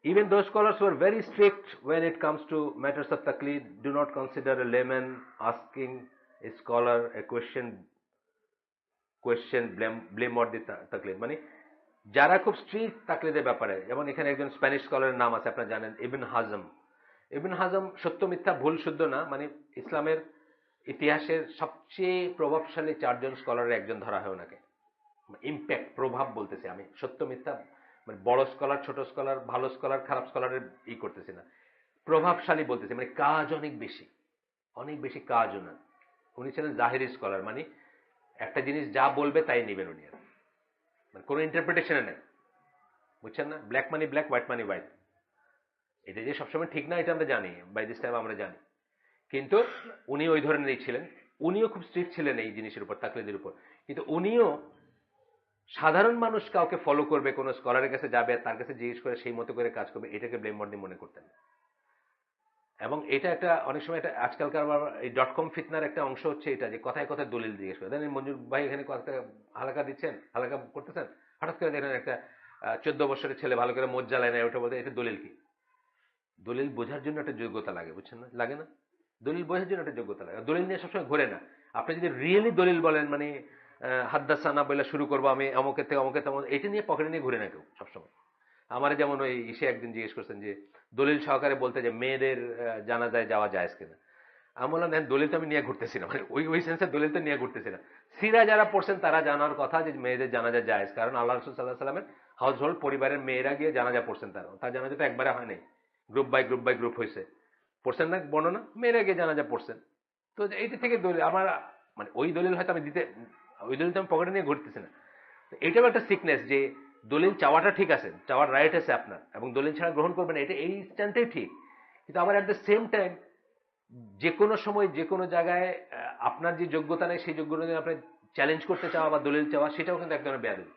Even those scholars who are very strict when it comes to matters of taqlid do not consider a layman asking a scholar a question blameworthy taqlid। মানে যারা খুব স্ট্রিক্ট তাকলিদের ব্যাপারে, যেমন এখানে একজন স্প্যানিশ স্কলারের নাম আছে আপনারা জানেন, ইবন হাজম। ইবন হাজম সত্য মিথ্যা ভুল শুদ্ধ না, মানে ইসলামের ইতিহাসের সবচেয়ে প্রভাবশালী 4 জন স্কলারের একজন ধরা হয় ওনাকে। ইম্প্যাক্ট, প্রভাব বলতেছি আমি, সত্য মিথ্যা মানে বড় স্কলার, ছোট স্কলার, ভালো স্কলার, খারাপ স্কলারের করতেছি না, প্রভাবশালী বলতেছি, মানে কাজ অনেক বেশি, অনেক বেশি কাজ ওনার। উনি ছিলেন জাহিরি স্কলার, মানে একটা জিনিস যা বলবে তাই নেবেন উনি, মানে কোনো ইন্টারপ্রিটেশনে নেই, বুঝছেন না? ব্ল্যাক মানি ব্ল্যাক, হোয়াইট মানি হোয়াইট, এটা যে সবসময় ঠিক না এটা আমরা জানি, বাই দিস টাইম আমরা জানি। কিন্তু উনি ওই ধরনেরই ছিলেন, উনিও খুব স্ট্রিক্ট ছিলেন এই জিনিসের উপর, তাকলিদের উপর। কিন্তু উনিও সাধারণ মানুষ কাউকে ফলো করবে, কোনো স্কলারের কাছে যাবে, তার কাছে জিজ্ঞেস করে সেই মতো করে কাজ করবে, এটাকে ব্লেমওয়ার্দি মনে করতেন। এবং এটা একটা অনেক সময় এটা আজকালকার এই .com ফিতনার একটা অংশ হচ্ছে এটা, যে কথায় কথায় দলিল জিজ্ঞেস করে দেন, মঞ্জুর ভাই এখানে কথা হালাকা দিচ্ছেন, হালাকা করতেছেন, হঠাৎ করে দেখেন একটা 14 বছরের ছেলে ভালো করে মজ্জালায় নেয়, ওটা বলতে এটা দলিল কি? দলিল বোঝার জন্য একটা যোগ্যতা লাগে, বুঝছেন না? লাগে না? দলিল বোঝার জন্য একটা যোগ্যতা লাগে। দলিল নিয়ে সবসময় ঘুরে না। আপনি যদি রিয়েলি দলিল বলেন, মানে হাদ্দাসানা বলে শুরু করবো আমি অমুকের থেকে অমুকের, তেমন এটা নিয়ে পকেটে নিয়ে ঘুরে না কেউ সবসময়। আমার যেমন ওই ইসে একদিন জিজ্ঞেস করছেন যে দলিল সহকারে বলতে যে মেয়েদের জানাজায় যাওয়া যায় কিনা। আমি বললাম দেখেন, দলিল তো আমি নিয়ে ঘুরতেছি না, মানে ওই সেন্সে দলিল তো নিয়ে ঘুরতেছি না। সিরা যারা পড়ছেন তারা জানার কথা যে মেয়েদের জানাজা যায়, কারণ আল্লাহ রাসূল সাল্লাল্লাহু আলাইহি সাল্লামের হাউস হোল্ড পরিবারের মেয়েরা গিয়ে জানাজা পড়ছেন, তার জানাজা তো একবারে হয় নাই, group by group by group হয়েছে, পড়ছেন না বর্ণনা, মেয়েরা গিয়ে জানাজা পড়ছেন। তো এইটা থেকে দলিল আমার, মানে ওই দলিল হয়তো আমি দিতে, ওই দলিল তো আমি পকেটে নিয়ে ঘুরতেছি না। এইটাও একটা সিকনেস যে দলিল চাওয়াটা ঠিক আছে, চাওয়ার রাইট আছে আপনার, এবং দলিল ছাড়া গ্রহণ করবেন, এটা এই স্ট্যান্ডটাই ঠিক। কিন্তু আবার অ্যাট দ্য সেম টাইম যে কোনো সময় যে কোনো জায়গায় আপনার যে যোগ্যতা নেই সেই যোগ্যতা নিয়ে আপনি চ্যালেঞ্জ করতে চাওয়া বা দলিল চাওয়া, সেটাও কিন্তু এক ধরনের বেয়াদবি।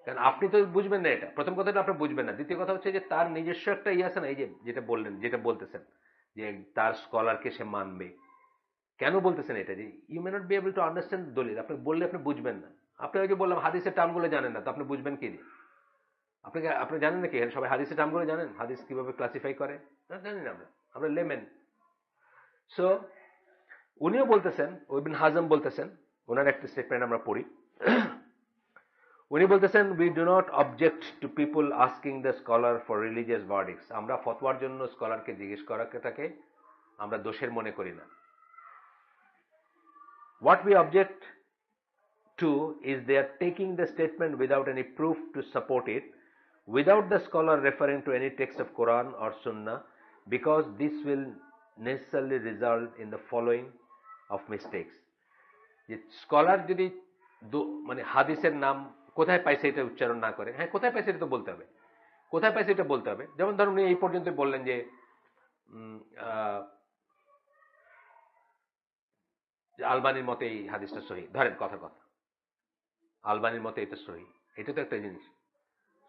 কারণ আপনি তো বুঝবেন না, এটা প্রথম কথাটা আপনি বুঝবেন না। দ্বিতীয় কথা হচ্ছে যে তার নিজস্ব একটা আছে না, এই যে যেটা বললেন, যেটা বলতেছেন যে তার স্কলারকে সে মানবে, কেন বলতেছেন এটা, যে you may not be able to understand দলিল, আপনি বললে আপনি বুঝবেন না। আপনি ওই যে বললাম হাদিসের টার্মগুলো জানেন না, তো আপনি বুঝবেন কি দিয়ে? আপনি জানেন নাকি সবাই হাদিসের টার্মগুলো জানেন, হাদিস কিভাবে ক্লাসিফাই করে? জানি না, আমরা লেমেন। সো উনিও বলতেছেন, ইবনে হাজম বলতেছেন, ওনার একটা স্টেটমেন্ট আমরা পড়ি। উনি বলতেছেন, we do not object to people asking the scholar for religious verdicts. আমরা ফতোয়ার জন্য স্কলারকে জিজ্ঞেস করাটাকে আমরা দোষের মনে করি না। What we object to is they are taking the statement without any proof to support it, without the scholar referring to any text of Quran or Sunnah, because this will necessarily result in the following of mistakes. যে scholar যদি মানে হাদিসের নাম কোথায় পাইছে এটা উচ্চারণ না করে, হ্যাঁ কোথায় পাইছে এটা তো বলতে হবে, কোথায় পাইছে এটা বলতে হবে। যেমন ধরুন উনি এই পর্যন্ত বললেন যে আলবানির মতে এই হাদিসটা সহি, ধরেন কথা কথা আলবানির মতে এটা সহি, এটা তো একটা জিনিস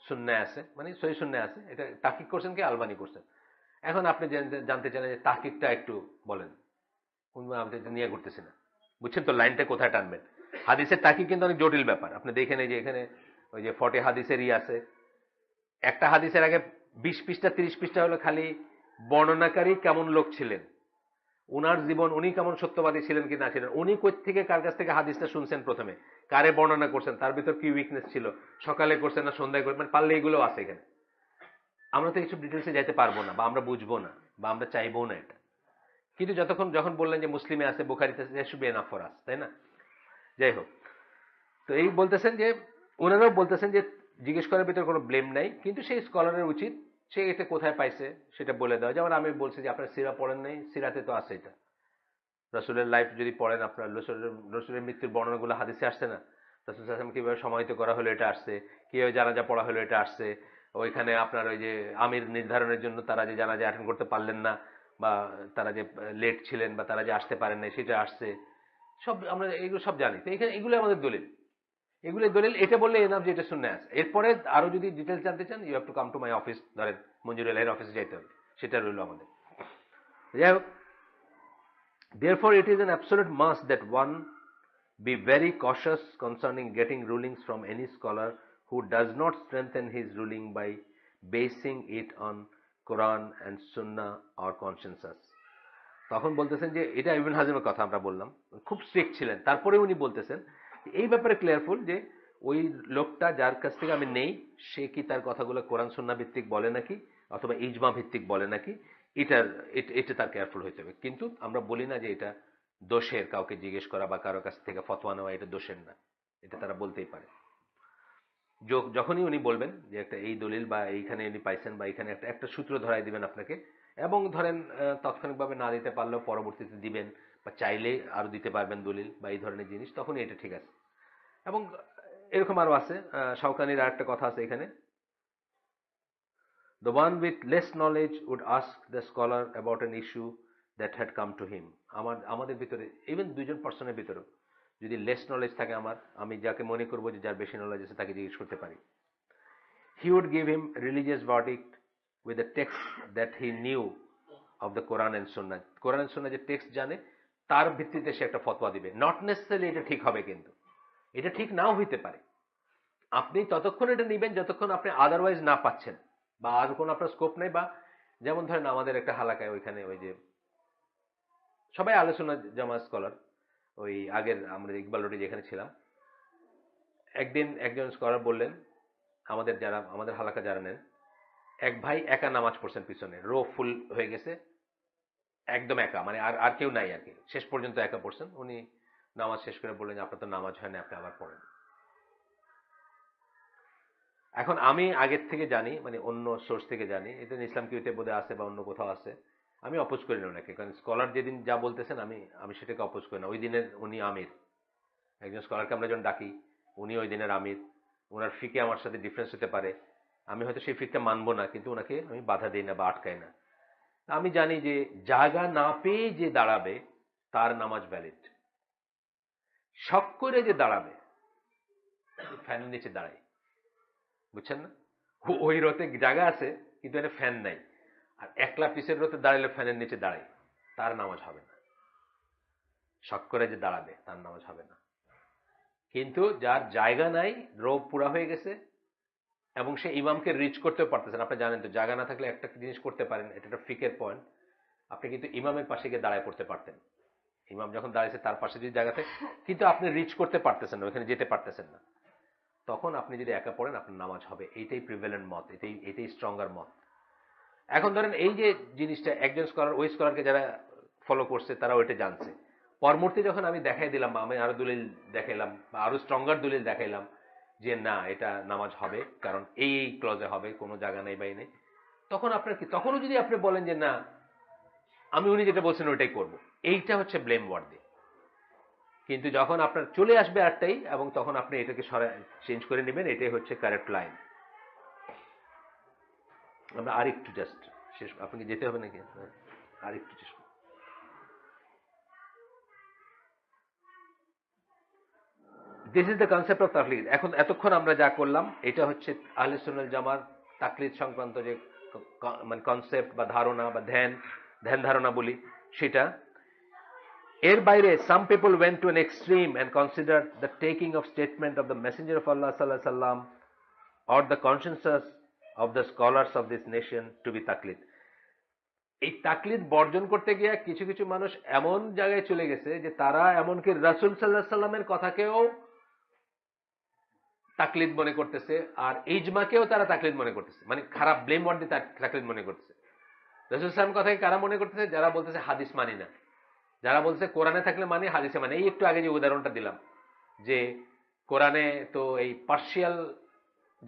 সুন্নায় আছে, মানে সহি সুন্নায় আছে, এটা তাহকিক করছেন কি আলবানি করছেন। এখন আপনি জানতে চান যে তাহকিকটা একটু বলেন, আমি এটা নিয়ে করতেছি না, বুঝছেন তো লাইনটা কোথায় টানবেন। হাদিসের তাহকিক কিন্তু অনেক জটিল ব্যাপার। আপনি দেখেন এই যে এখানে ওই যে 40 হাদিসের আছে, একটা হাদিসের আগে 20 পৃষ্ঠা 30 পৃষ্ঠা হলো খালি বর্ণনাকারী কেমন লোক ছিলেন, উনার জীবন, উনি কেমন সত্যবাদী ছিলেন কি না ছিলেন, উনি কই থেকে কার কাছ থেকে হাদিসটা শুনছেন, প্রথমে কারে বর্ণনা করছেন, তার ভিতর কি উইকনেস ছিল, সকালে করছেন না সন্ধ্যায় করছেন, মানে পারলে এগুলো আছে এখানে। আমরা তো এইসব ডিটেলসে যাইতে পারবো না, বা আমরা বুঝবো না, বা আমরা চাইবো না এটা। কিন্তু যখন বললেন যে মুসলিমে আছে, বুখারীতে আছে, should be enough for us, তাই না? যাই হোক, তো এই বলতেছেন যে ওনারাও বলতেছেন যে জিজ্ঞেস করার ভিতরে কোনো ব্লেম নাই, কিন্তু সেই স্কলারের উচিত সে এটা কোথায় পাইছে সেটা বলে দেওয়া। যেমন আমি বলছি যে আপনার সিরা পড়েন নাই, সিরাতে তো আছে এটা, রসুলের লাইফ যদি পড়েন আপনার, রসুলের মৃত্যুর বর্ণনাগুলো হাদিসে আসছে না, রসুল সাল্লাল্লাহু কিভাবে সমাহিত করা হলো এটা আসছে, কিভাবে জানাজা পড়া হলো এটা আসছে, ওইখানে আপনার ওই যে আমির নির্ধারণের জন্য তারা যে জানাজা অ্যাটেন্ড করতে পারলেন না, বা তারা যে লেট ছিলেন, বা তারা যে আসতে পারেন নাই সেটা আসছে, সব আমরা এগুলো সব জানি। তো এখানে এগুলো আমাদের দলিল, এগুলো দলিল, এটা বললে এনাফ যে এটা সুন্নাহ আছে। এরপরে আরো যদি ডিটেলস জানতে চান, you have to come to my office, ধরেন মঞ্জুর এলাহির অফিসে যাইতে হবে, সেটা রইল আমাদের। যাই হোক, therefore it is an absolute must that one be very cautious concerning getting rulings from any scholar who does not strengthen his ruling by basing it on Quran and Sunnah or consensus. তখন বলতেছেন যে এটা ইবনে হাজমের কথা আমরা বললাম, খুব strict ছিলেন, তারপরে উনি বলতেছেন এই ব্যাপারে ক্লিয়ারফুল যে ওই লোকটা যার কাছ থেকে আমি নেই সে কি তার কথাগুলো কোরআন সুন্নাহ ভিত্তিক বলে নাকি, অথবা ইজমা ভিত্তিক বলে নাকি, এটা তার কেয়ারফুল হইতে হবে। কিন্তু আমরা বলি না যে এটা দোষের, কাউকে জিজ্ঞেস করা বা কারো কাছ থেকে ফতোয়া নেওয়া এটা দোষের না, এটা তারা বলতেই পারে। যখনই উনি বলবেন যে একটা এই দলিল বা এইখানে উনি পাইছেন, বা এখানে একটা সূত্র ধরাই দিবেন আপনাকে, এবং ধরেন তাৎক্ষণিকভাবে না দিতে পারলেও পরবর্তীতে দিবেন, বা চাইলে আরো দিতে পারবেন দলিল বা এই ধরনের জিনিস, তখনই এটা ঠিক আছে। এবং এরকম আরো আছে, শাওকানির আর একটা কথা আছে এখানে, the one with less knowledge would ask the scholar about an issue that had come to him. আমাদের ভিতরে ইভেন দুইজন পার্সনের ভিতরে যদি লেস নলেজ থাকে, আমি যাকে মনে করবো যে যার বেশি নলেজ আছে তাকে জিজ্ঞেস করতে পারি। He would give him religious verdict with the text that he knew of the Quran and Sunnah. Quran and Sunnah যে টেক্সট জানে তার ভিত্তিতে সে একটা ফতোয়া দিবে। নট নেসেসারিলি এটা ঠিক হবে, কিন্তু এটা ঠিক নাও হইতে পারে। আপনি ততক্ষণ এটা নিবেন যতক্ষণ আপনি আদারওয়াইজ না পাচ্ছেন, বা আর কোনো আপনার স্কোপ নেই। বা যেমন ধরেন আমাদের একটা হালাকায় ওইখানে ওই যে সবাই আলোচনা জামা স্কলার, ওই আগের আমরা ইকবাল রোডে যেখানে ছিলাম, একদিন একজন স্কলার বললেন, আমাদের হালাকা যারা নেন, এক ভাই একা নামাজ পড়ছেন পিছনে, রো ফুল হয়ে গেছে, একদম একা, মানে আর কেউ নাই আর কি, শেষ পর্যন্ত একা পড়ছেন। উনি নামাজ শেষ করে বললেন যে আপনার তো নামাজ হয় না, আপনি আবার পড়েন। এখন আমি আগের থেকে জানি, মানে অন্য সোর্স থেকে জানি, এটা ইসলাম কিউতে বোধহয় আছে বা অন্য কোথাও আছে, আমি অপোজ করি না ওনাকে, কারণ স্কলার যেদিন যা বলতেছেন আমি সেটাকে অপোজ করি না। ওই দিনের উনি আমির, একজন স্কলারকে আমরা যখন ডাকি উনি ওই দিনের আমির, ওনার ফিকে আমার সাথে ডিফারেন্স হতে পারে, আমি হয়তো সেই ফিকটা মানবো না, কিন্তু ওনাকে আমি বাধা দিই না বা আটকাই না। আমি জানি যে জায়গা না পেয়ে যে দাঁড়াবে তার নামাজ ভ্যালিড, শখ করে যে দাঁড়াবে, ফ্যানের নিচে দাঁড়াই, বুঝছেন না, ওই রথে জায়গা আছে কিন্তু এটা ফ্যান নাই, আর একলা পিসের রথে দাঁড়ালে ফ্যানের নিচে দাঁড়াই, তার নামাজ হবে না। শখ করে যে দাঁড়াবে তার নামাজ হবে না। কিন্তু যার জায়গা নাই, রোগ পুরা হয়ে গেছে, এবং সে ইমামকে রিচ করতে পারতেছেন, আপনি জানেন তো জায়গা না থাকলে একটা জিনিস করতে পারেন, এটা একটা ফিকের পয়েন্ট, আপনি কিন্তু ইমামের পাশে গিয়ে দাঁড়ায় পড়তে পারতেন। ইমাম যখন দাঁড়িয়েছে তার পাশে যদি জায়গাতে, কিন্তু আপনি রিচ করতে পারতেছেন না, ওখানে যেতে পারতেছেন না, তখন আপনি যদি একা পড়েন আপনার নামাজ হবে। এইটাই প্রিভেলেন্ট মত, এটাই স্ট্রঙ্গার মত। এখন ধরেন এই যে জিনিসটা একজন স্কলার, ওই স্কলারকে যারা ফলো করছে তারা ওইটা জানছে, পরবর্তী যখন আমি দেখাই দিলাম, বা আমি আরো দলিল দেখাইলাম বা আরো স্ট্রঙ্গার দলিল দেখাইলাম যে না এটা নামাজ হবে, কারণ এই ক্লজে হবে, কোনো জায়গা নেই বাই নেই, তখন আপনার কি, তখনও যদি আপনি বলেন যে না আমি উনি যেটা বলছেন ওইটাই করব, এইটা হচ্ছে ব্লেম ওয়ার্ডি। কিন্তু যখন আপনার চলে আসবে আরটাই, এবং তখন আপনি এটাকে চেঞ্জ করে নেবেন, এটাই হচ্ছে কারেক্ট লাইন। আমরা আরেকটু জাস্ট শেষ, আপনাকে যেতে হবে নাকি? আরেকটু চেষ্টা। This is the concept of তাকলিদ। এখন এতক্ষণ আমরা যা করলাম এটা হচ্ছে আহলে সুন্নাত জামাত তাকলিদ সংক্রান্ত যে মানে কনসেপ্ট বা ধারণা বা ধ্যান ধারণা বলি সেটা। এর বাইরে some people went to an extreme and consider the taking of statement of the messenger of Allah সাল্লাল্লাহু আলাইহি সাল্লাম or the consensus of the scholars of this nation to be তাকলিদ। এই তাকলিদ বর্জন করতে গিয়ে কিছু কিছু মানুষ এমন জায়গায় চলে গেছে যে তারা এমনকি রাসূল সাল্লাল্লাহু আলাইহি সাল্লামের কথাকেও তাকলিদ মনে করতেছে, আর ইজমাকেও তারা তাকলিদ মনে করতেছে, মানে খারাপ ব্লেম ওয়ার্ড দিয়ে তাকলিদ মনে করতেছে। রাসূল সাল্লাল্লাহু কথাকে কারা মনে করতেছে? যারা বলতেছে হাদিস মানি না, যারা বলছে কোরআনে থাকলে মানি, হাদিসে মানি। এই একটু আগে যে উদাহরণটা দিলাম যে কোরআনে তো এই পার্শিয়াল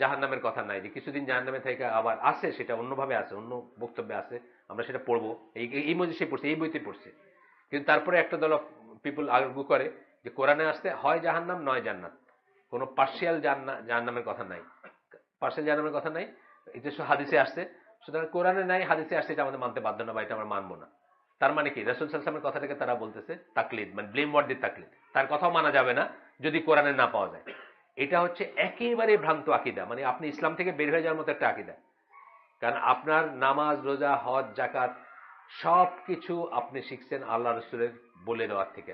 জাহান্নামের কথা নাই, যে কিছুদিন জাহান্নামে থেকে আবার আসে, সেটা অন্যভাবে আছে, অন্য বক্তব্যে আছে, আমরা সেটা পড়বো, এই মজলিসে পড়ছে, এই বইতে পড়ছে। কিন্তু তারপরে একটা দল অফ পিপল আর্গু করে যে কোরআনে আসতে হয় জাহান্নাম নয় জান্নাত, কোনো পার্শিয়াল জাহান্নামের কথা নাই, পার্শিয়াল জাহান্নামের কথা নাই, এটা হাদিসে আসছে। সুতরাং কোরআনে নাই, হাদিসে আসছে, এটা আমাদের মানতে বাধ্য না, বা এটা আমরা মানবো না। তার মানে কি? রাসূল সাল্লাল্লাহু আলাইহি ওয়াসাল্লামের কথাটাকে তারা বলতেছে তাকলিদ, মানে ব্লেম ওয়ার্ড দিয়ে তাকলিদ, তার কথাও মানা যাবে না যদি কোরআনে না পাওয়া যায়। এটা হচ্ছে একেবারে ভ্রান্ত আকীদা, মানে আপনি ইসলাম থেকে বের হয়ে যাওয়ার মতো একটা আকীদা। কারণ আপনার নামাজ, রোজা, হজ, যাকাত সবকিছু আপনি শিখছেন আল্লাহ রসুলের বলে দেওয়ার থেকে।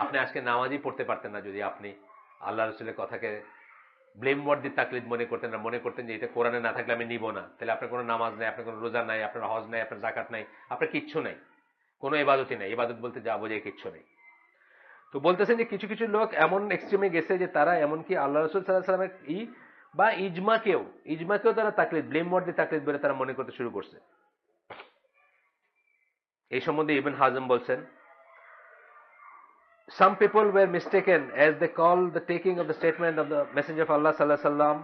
আপনি আজকে নামাজই পড়তে পারতেন না যদি আপনি আল্লাহ রসুলের কথাকে ব্লেম ওয়ার্ড দিয়ে তাকলিদ মনে করতেন না, মনে করতেন যে এটা কোরআনে না থাকলে আমি নিব না। তাহলে আপনার কোনো নামাজ নাই, আপনার কোনো রোজা নাই, আপনার হজ নাই, আপনার যাকাত নাই, আপনার কিচ্ছু নাই, কোনো ইবাদতই নাই। ইবাদত বলতে যা বোঝায় কিচ্ছু নেই। তো বলতেছেন যে কিছু কিছু লোক এমন এক্সট্রিমে গেছে যে তারা এমনকি আল্লাহ রসুল সাল্লাল্লাহু আলাইহি ওয়াসাল্লামের বা ইজমাকেও তারা তাকলিদ, ব্লেম ওয়ার্ড দিয়ে তাকলিদ বলে তারা মনে করতে শুরু করছে। এই সম্বন্ধে ইবনে হাজম বলছেন, some people were mistaken as they call the taking of the statement of the messenger of Allah sallallahu alaihi wasallam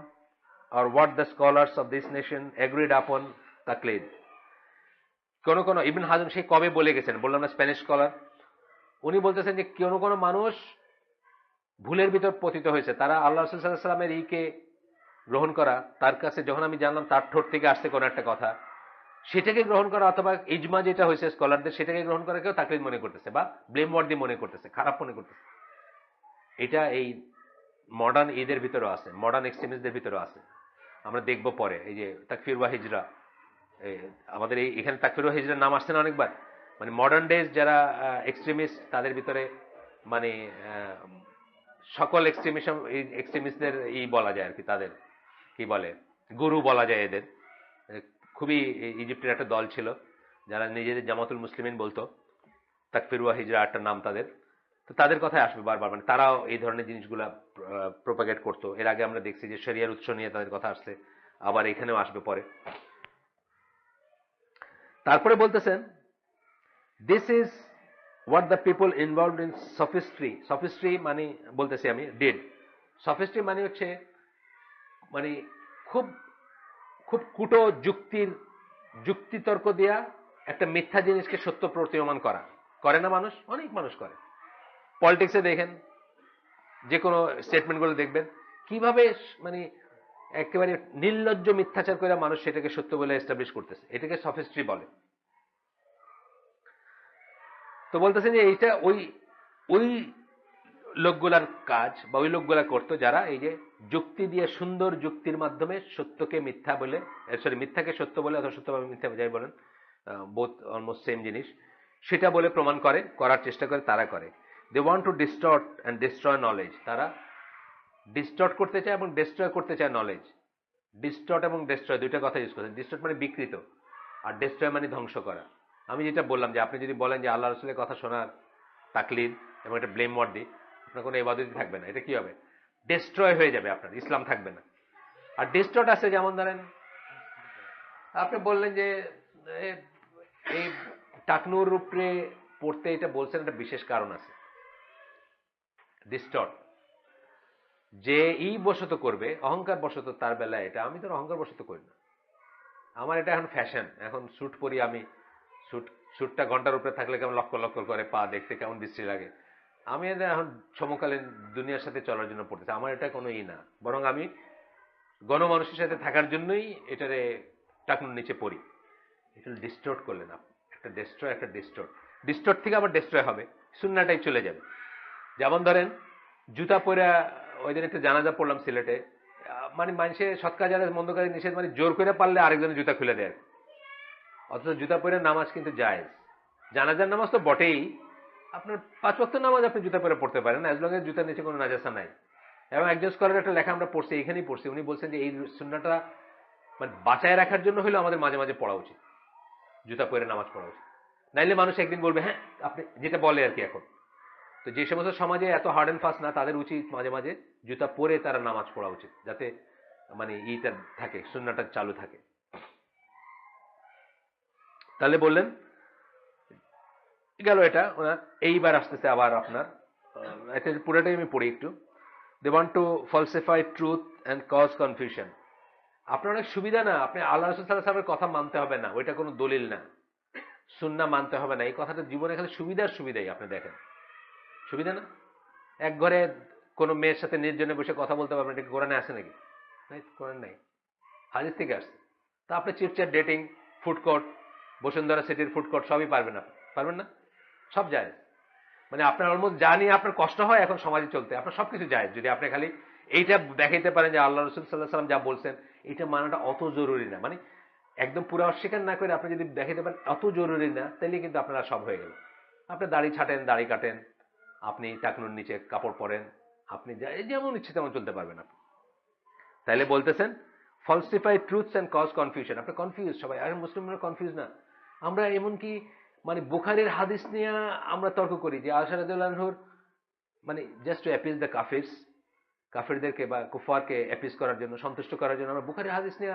or what the scholars of this nation agreed upon taklid. কোন কোন ইবনে হাজম সেই কবে বলে গেছেন, বললাম না স্প্যানিশ স্কলার, উনি বলতেছেন যে কোন কোন মানুষ ভুলের ভিতর পতিত হয়েছে, তারা আল্লাহ রাসূল সাল্লাল্লাহু আলাইহি ওয়াসাল্লামের ইকে গ্রহণ করা, তার কাছে যখন আমি জানলাম তার ঠোঁট থেকে আসছে কোন একটা কথা, সেটাকে গ্রহণ করা, অথবা ইজমা যেটা হয়েছে স্কলারদের সেটাকে গ্রহণ করা কেউ তাকলিদ মনে করতেছে বা ব্লেম ওয়ার্ড দিয়ে মনে করতেছে, খারাপ মনে করতেছে। এটা এই মডার্ন ঈদের ভিতরে আছে, মডার্ন এক্সট্রিমিস্টদের ভিতরে আছে। আমরা দেখব পরে এই যে তাকফির ওয়া হিজরা, আমাদের এখানে তাকফির ওয়া হিজরার নাম আসছে না অনেকবার। মানে মডার্ন ডেজ যারা এক্সট্রিমিস্ট, তাদের ভিতরে মানে সকল এক্সট্রিমিস্টদের বলা যায় আর কি, তাদের কি বলে গুরু বলা যায় এদের। খুবই ইজিপ্টের একটা দল ছিল যারা নিজেদের জামাতুল মুসলিমিন বলতো, তাকফির ওয়া হিজরা একটা নাম তাদের। তো তাদের কথাই আসবে বারবার, মানে তারাও এই ধরনের জিনিসগুলা প্রোপাগেট করতো। এর আগে আমরা দেখছি যে শরিয়ার উৎস নিয়ে তাদের কথা আসছে, আবার এখানেও আসবে পরে। তারপরে বলতেছেন, this is what the people involved in sophistry মানে বলতেছি আমি ডিড। সফিস্ট্রি মানে হচ্ছে মানে খুব খুব কুটো যুক্তিতর্ক দিয়া একটা মিথ্যা জিনিসকে সত্য প্রতীয়মান করা, করে না মানুষ? অনেক মানুষ করে। পলিটিক্সে দেখেন, যে কোনো স্টেটমেন্টগুলো দেখবেন কিভাবে মানে একেবারে নির্লজ্জ মিথ্যাচার করে মানুষ সেটাকে সত্য বলে এস্টাবলিশ করতেছে, এটাকে সফিস্ট্রি বলে। তো বলতেছেন যে এইটা ওই ওই লোকগুলার কাজ, বা ওই লোকগুলা করতো যারা এই যে যুক্তি দিয়ে, সুন্দর যুক্তির মাধ্যমে সত্যকে মিথ্যা বলে, মিথ্যাকে সত্য বলে, অথবা সত্য মিথ্যা যাই বলেন, বোথ অলমোস্ট সেম জিনিস, সেটা বলে প্রমাণ করার চেষ্টা করে, তারা করে। They want to distort and destroy knowledge. তারা ডিস্টর্ট করতে চায় এবং ডিস্ট্রয় করতে চায় নলেজ। ডিস্টর্ট এবং ডিস্ট্রয় দুইটা কথা ইউজ করছে। ডিস্টর্ট মানে বিকৃত, আর ডিস্ট্রয় মানে ধ্বংস করা। আমি যেটা বললাম যে আপনি যদি বলেন যে আল্লাহ রসুলের কথা শোনার তাকলিদ এবং এটা ব্লেম ওয়ার্ড দিই, আপনার কোনো ইবাদতই থাকবে না। এটা কি হবে? ডিস্ট্রয় হয়ে যাবে, আপনার ইসলাম থাকবে না। আর ডিস্টর্ট আছে, যেমন ধরেন আপনি বললেন যে এই টাকনুর উপরে পড়তে এটা বলছেন, একটা বিশেষ কারণ আছে। ডিস্টর্ট যে বশত করবে, অহংকার বশত, তার বেলায় এটা। আমি তো অহংকার বশত করি না, আমার এটা এখন ফ্যাশন, এখন স্যুট পরি আমি, শ্যুটটা ঘন্টার উপরে থাকলে কেমন লক্ষ লক্ষ করে পা দেখতে কেমন বিশ্রী লাগে। আমি এটা এখন সমকালীন দুনিয়ার সাথে চলার জন্য পড়তেছি, আমার এটা কোনো না, বরং আমি গণমানুষের সাথে থাকার জন্যই এটারে টাকনুর নিচে পড়ি। এটা ডিস্টোর্ট করলেন আপনি, একটা ডেস্ট্রয় একটা ডিস্টোর্ট, ডিস্টোর্ট থেকে আবার ডেস্ট্রয় হবে, সুন্নাটাই চলে যাবে। যেমন ধরেন জুতা পরে, ওই দিন একটা জানাজা পড়লাম সিলেটে, মানে মানুষের সৎ কাজ আর মন্দ কাজে নিষেধ, মানে জোর করে পারলে আরেকজনের জুতা খুলে দেয়, অথচ জুতা পরে নামাজ কিন্তু জায়েজ। জানাজার নামাজ তো বটেই, আপনার 5 ওয়াক্ত নামাজ আপনি জুতা পরে পড়তে পারেন অ্যাজ লং এজ জুতার নিচে কোনো নাজাসা নাই। এবং একজন স্কলার একটা লেখা আমরা পড়ছি, এখানেই পড়ছি, উনি বলছেন যে এই সুন্নাটা মানে বাঁচায় রাখার জন্য হলেও আমাদের মাঝে মাঝে পড়া উচিত, জুতা পরে নামাজ পড়া উচিত। নাইলে মানুষ একদিন বলবে হ্যাঁ আপনি যেটা বলে আর কি এখন। তো যে সমস্ত সমাজে এত হার্ড অ্যান্ড ফাস্ট না, তাদের উচিত মাঝে মাঝে জুতা পরে তারা নামাজ পড়া উচিত, যাতে মানে ইটা থাকে, সুন্নাটা চালু থাকে। তাহলে বললেন গেল এটা ওনার। এইবার আসতেছে আবার আপনার, এটা পুরোটাই আমি পড়ি একটু। They want to falsify truth and cause confusion. আপনার অনেক সুবিধা না, আপনি আল্লাহ রাসূল সাল্লাল্লাহু আলাইহি ওয়াসাল্লামের কথা মানতে হবে না, ওইটা কোনো দলিল না। সুন্নাহ মানতে হবে না, এই কথাটা জীবনে খালি সুবিধার সুবিধাই। আপনি দেখেন সুবিধা না, এক ঘরে কোনো মেয়ের সাথে নির্জনে বসে কথা বলতে পারবেন, এটা কোরআনে আছে নাকি? নাই, কোরআন নাই, হাদিস থেকে আসছে। তা আপনি chit-chat, dating, food court, Bashundhara সিটির ফুড কোর্ট সবই পারবেন, আপনি পারবেন না? সব যায়, মানে আপনার অলমোস্ট যা নিয়ে আপনার কষ্ট হয় এখন সমাজে চলতে, আপনার সবকিছু যায় যদি আপনি খালি এইটা দেখাইতে পারেন যে আল্লাহ রাসূল সাল্লাল্লাহু আলাইহি ওয়াসাল্লাম যা বলছেন এটা মানাটা অত জরুরি না, মানে একদম পুরো অস্বীকার না করে আপনি যদি দেখাইতে পারেন অত জরুরি না, তাহলে কিন্তু আপনারা সব হয়ে গেল। আপনি দাড়ি ছাটেন, দাড়ি কাটেন, আপনি টাকনুর নিচে কাপড় পরেন, আপনি যেমন ইচ্ছে তেমন চলতে পারবেন আপনি। তাইলে বলতেছেন falsify truths and cause confusion. আপনি কনফিউজ, সবাই আরে মুসলিমরা কনফিউজ না। আমরা এমনকি মানে বুখারীর হাদিস নিয়ে আমরা তর্ক করি যে আয়েশা রাদিয়াল্লাহু আনহুর মানে জাস্ট টু অ্যাপিজ দ্য কাফিরস, কাফিরদেরকে বা কুফারকে অ্যাপিজ করার জন্য, সন্তুষ্ট করার জন্য আমরা বুখারীর হাদিস নিয়ে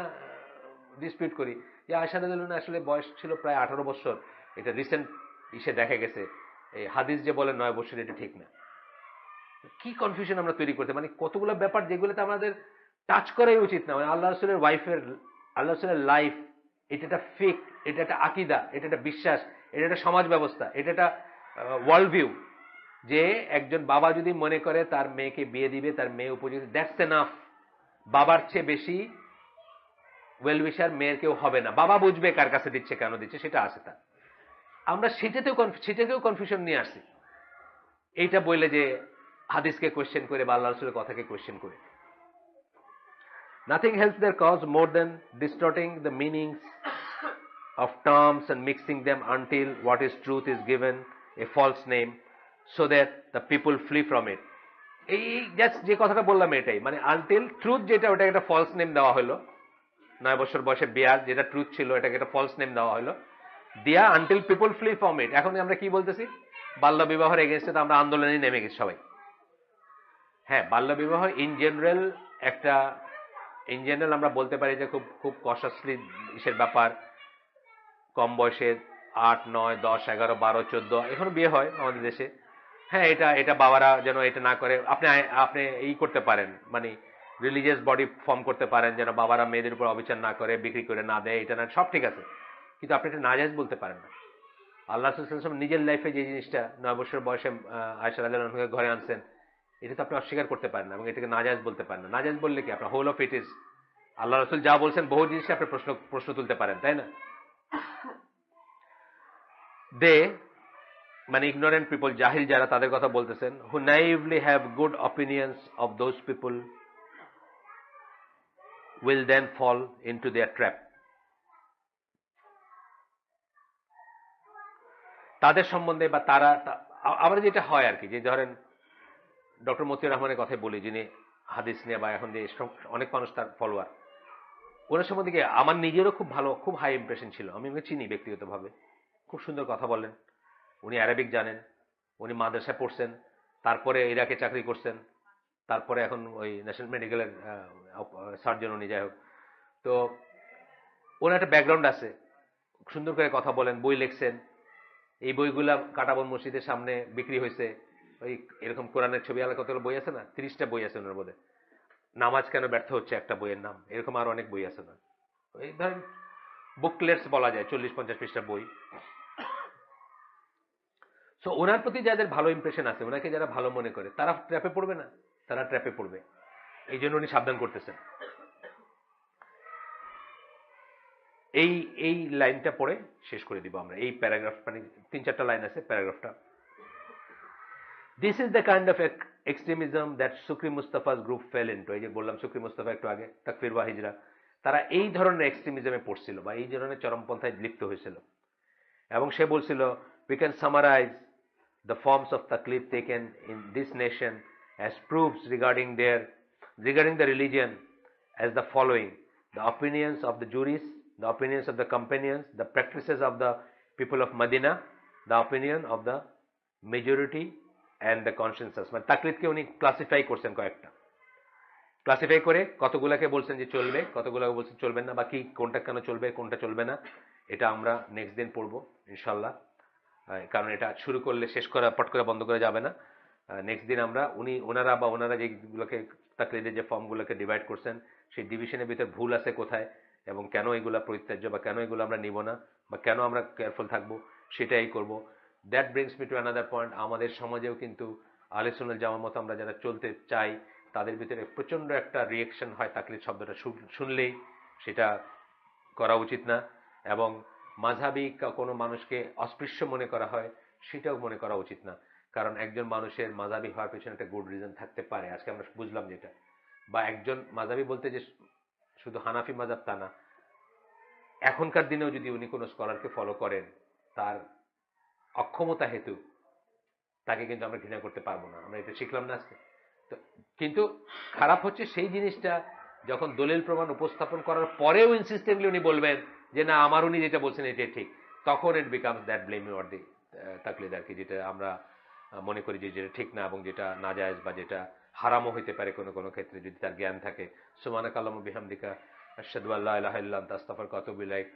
ডিসপিউট করি যে আয়েশা রাদিয়াল্লাহু আনহা আসলে বয়স ছিল প্রায় 18 বছর, এটা রিসেন্ট ইসে দেখা গেছে, এই হাদিস যে বলে 9 বছর, এটা ঠিক না। কি কনফিউশন আমরা তৈরি করতে, মানে কতগুলো ব্যাপার যেগুলোতে আমাদের টাচ করাই উচিত না। মানে আল্লাহ রাসূলের ওয়াইফের, আল্লাহ রাসূলের লাইফ, এটা একটা ফেক, এটা একটা আকীদা, এটা একটা বিশ্বাস, এটা একটা সমাজ ব্যবস্থা, এটা একটা ওয়ার্ল্ড ভিউ, যে একজন বাবা যদি মনে করে তার মেয়েকে বিয়ে দিবে, তার মেয়ে উপযুক্ত, দ্যাটস এনাফ। বাবার চেয়ে বেশি ওয়েল উইশার মেয়ের কেউ হবে না। বাবা বুঝবে কার কাছে দিচ্ছে, কেন দিচ্ছে, সেটা আছে তার। আমরা সেটাকেও কনফিউশন নিয়ে আসছি, এইটা বললে যে হাদিসকে কোয়েশ্চেন করে বা আল্লাহ রাসূলের কথাকে কোয়েশ্চেন করে। Nothing helps their cause more than distorting the meanings of terms and mixing them until what is truth is given a false name so that the people flee from it. এই just যে কথাটা বললাম এটাই, মানে until truth যেটা, ওটাকে একটা false name দেওয়া হলো। 9 বছর বয়সে বিয়ার যেটা ট্রুথ ছিল, এটাকে একটা ফলস নেম দেওয়া হলো, দিয়া until people flee from it. এখন আমরা কি বলতেছি, বাল্য বিবাহের এগেনস্টে তো আমরা আন্দোলনে নেমে গেছি সবাই। হ্যাঁ, বাল্য বিবাহ ইন জেনারেল একটা, ইন জেনারেল আমরা বলতে পারি যে খুব খুব কস্টলি ইসের ব্যাপার। কম বয়সে 8, 9, 10, 11, 12, 14 এখনো বিয়ে হয় আমাদের দেশে। হ্যাঁ, এটা এটা বাবারা যেন এটা না করে, আপনি আপনি এই করতে পারেন, মানে রিলিজিয়াস বডি ফর্ম করতে পারেন যেন বাবারা মেয়েদের উপর অবিচার না করে, বিক্রি করে না দেয়, এটা না, সব ঠিক আছে, কিন্তু আপনি এটা নাজায়েজ বলতে পারেন না। আল্লাহ রাসূল সাল্লাল্লাহু আলাইহি ওয়াসাল্লাম নিজের লাইফে যে জিনিসটা 9 বছর বয়সে আয়েশা রাদিয়াল্লাহু আনহাকে ঘরে আনছেন, এটা তো আপনি অস্বীকার করতে পারেন না এবং এটাকে নাজায়েজ বলতে পারেন না। নাজায়েজ বললে কি আপনার হোল অফ ইট ইজ, আল্লাহ রাসূল যা বলছেন বহু জিনিসে আপনি প্রশ্ন তুলতে পারেন, তাই না? দে মানে ইগনোরেন্ট পিপল, জাহিল যারা, তাদের কথা বলতেছেন, who naively have good opinions of those people will then fall into their trap. তাদের সম্বন্ধে বা তারা, আমরা যেটা হয় আর কি, যে ধরেন ডক্টর মতিউর রহমানের কথাই বলি, যিনি হাদিস নিয়ে বা এখন যে অনেক মানুষ তার ফলোয়ার, ওনার সম্বন্ধে কি আমার নিজেরও খুব ভালো, খুব হাই ইমপ্রেশন ছিল। আমি ওকে চিনি ব্যক্তিগতভাবে, খুব সুন্দর কথা বলেন, উনি অ্যারাবিক জানেন, উনি মাদ্রাসায় পড়ছেন, তারপরে ইরাকে চাকরি করছেন, তারপরে এখন ওই ন্যাশনাল মেডিকেলের সার্জন উনি, যাই হোক। তো ওনার একটা ব্যাকগ্রাউন্ড আছে, সুন্দর করে কথা বলেন, বই লিখছেন। এই বইগুলা কাটাবন মসজিদের সামনে বিক্রি হয়েছে। ওই এরকম কোরআনের ছবি আলাদা কতগুলো বই আছে না, 30টা বই আছে ওনার বোধহয়। নামাজ কেন ব্যর্থ হচ্ছে একটা বইয়ের নাম, এরকম আরো অনেক বই আছে না। এই ধরেন বুকলেটস বলা যায়, 40-50 পৃষ্ঠার বই। সো ওনার প্রতি যাদের ভালো ইমপ্রেশন আছে, ওনাকে যারা ভালো মনে করে, তারা ট্র্যাপে পড়বে না, তারা ট্র্যাপে পড়বে। এই জন্য উনি সাবধান করতেছেন। এই এই লাইনটা পড়ে শেষ করে দিব আমরা এই প্যারাগ্রাফ, মানে 3-4টা লাইন আছে প্যারাগ্রাফটা। This is the kind of extremism that Shukri Mustafa's group fell into. এই যে বললাম সুকরি মুস্তাফা একটু আগে, তাকফির ওয়া হিজরা, তারা এই ধরনের এক্সট্রিমিজমে পড়ছিল বা এই ধরনের চরমপন্থায় লিপ্ত হয়েছিল। এবং সে বলছিল, we can summarize the forms of taklif taken in this nation as proofs regarding the religion as the following: the opinions of the jurists, the opinions of the companions, the practices of the people of Medina, the opinion of the majority and the consensus. মানে তাকলিদকে উনি classify করছেন, কয়েকটা classify করে কতগুলাকে বলছেন যে চলবে, কতগুলাকে বলছেন চলবে না, বা কি কোনটা কেন চলবে কোনটা চলবে না, এটা আমরা নেক্সট দিন পড়বো ইনশাল্লাহ। কারণ এটা শুরু করলে শেষ করা পট করে বন্ধ করা যাবে না। নেক্সট দিন আমরা ওনারা যেগুলোকে তাকলিদের যে ফর্মগুলোকে ডিভাইড করছেন, সেই ডিভিশনের ভিতরে ভুল আছে কোথায় এবং কেন এগুলা পরিত্যাজ্য বা কেন এগুলো আমরা নিব না বা কেন আমরা কেয়ারফুল থাকবো, সেটাই করব। That brings me to another point. আমাদের সমাজেও কিন্তু আহলে সুন্নাত জামাত মতো আমরা যারা চলতে চাই, তাদের ভিতরে প্রচন্ড একটা রিয়েকশন হয় তাকলিদ শব্দটা শুনলেই। সেটা করা উচিত না। এবং মাঝহাবি কোনো মানুষকে অস্পৃশ্য মনে করা হয়, সেটাও মনে করা উচিত না। কারণ একজন মানুষের মাযহাবী হওয়ার পেছনে একটা গুড রিজন থাকতে পারে। আজকে আমরা বুঝলাম যেটা, বা একজন মাযহাবী বলতে যে শুধু হানাফি মাযহাব তা না, এখনকার দিনেও যদি উনি কোনো স্কলারকে ফলো করেন, তার অক্ষমতা হেতু তাকে কিন্তু আমরা ঘৃণা করতে পারবো না। আমরা এটা শিখলাম না আজকে। তো কিন্তু খারাপ হচ্ছে সেই জিনিসটা যখন দলিল প্রমাণ উপস্থাপন করার পরেও ইনসিস্টেন্টলি উনি বলবেন যে না, আমার উনি যেটা বলছেন এটাই ঠিক, তখন it becomes that blame or the তাকলিদ আর কি, যেটা আমরা মনে করি যে যেটা ঠিক না এবং যেটা নাজায়েজ বা যেটা হারামও হইতে পারে কোনো কোনো ক্ষেত্রে যদি তার জ্ঞান থাকে। সুবহানাকা আল্লাহুম্মা বিহামদিকা আশহাদু আল্লা ইলাহা ইল্লা আনতা আস্তাগফিরুকা ওয়া আতুবু ইলাইক।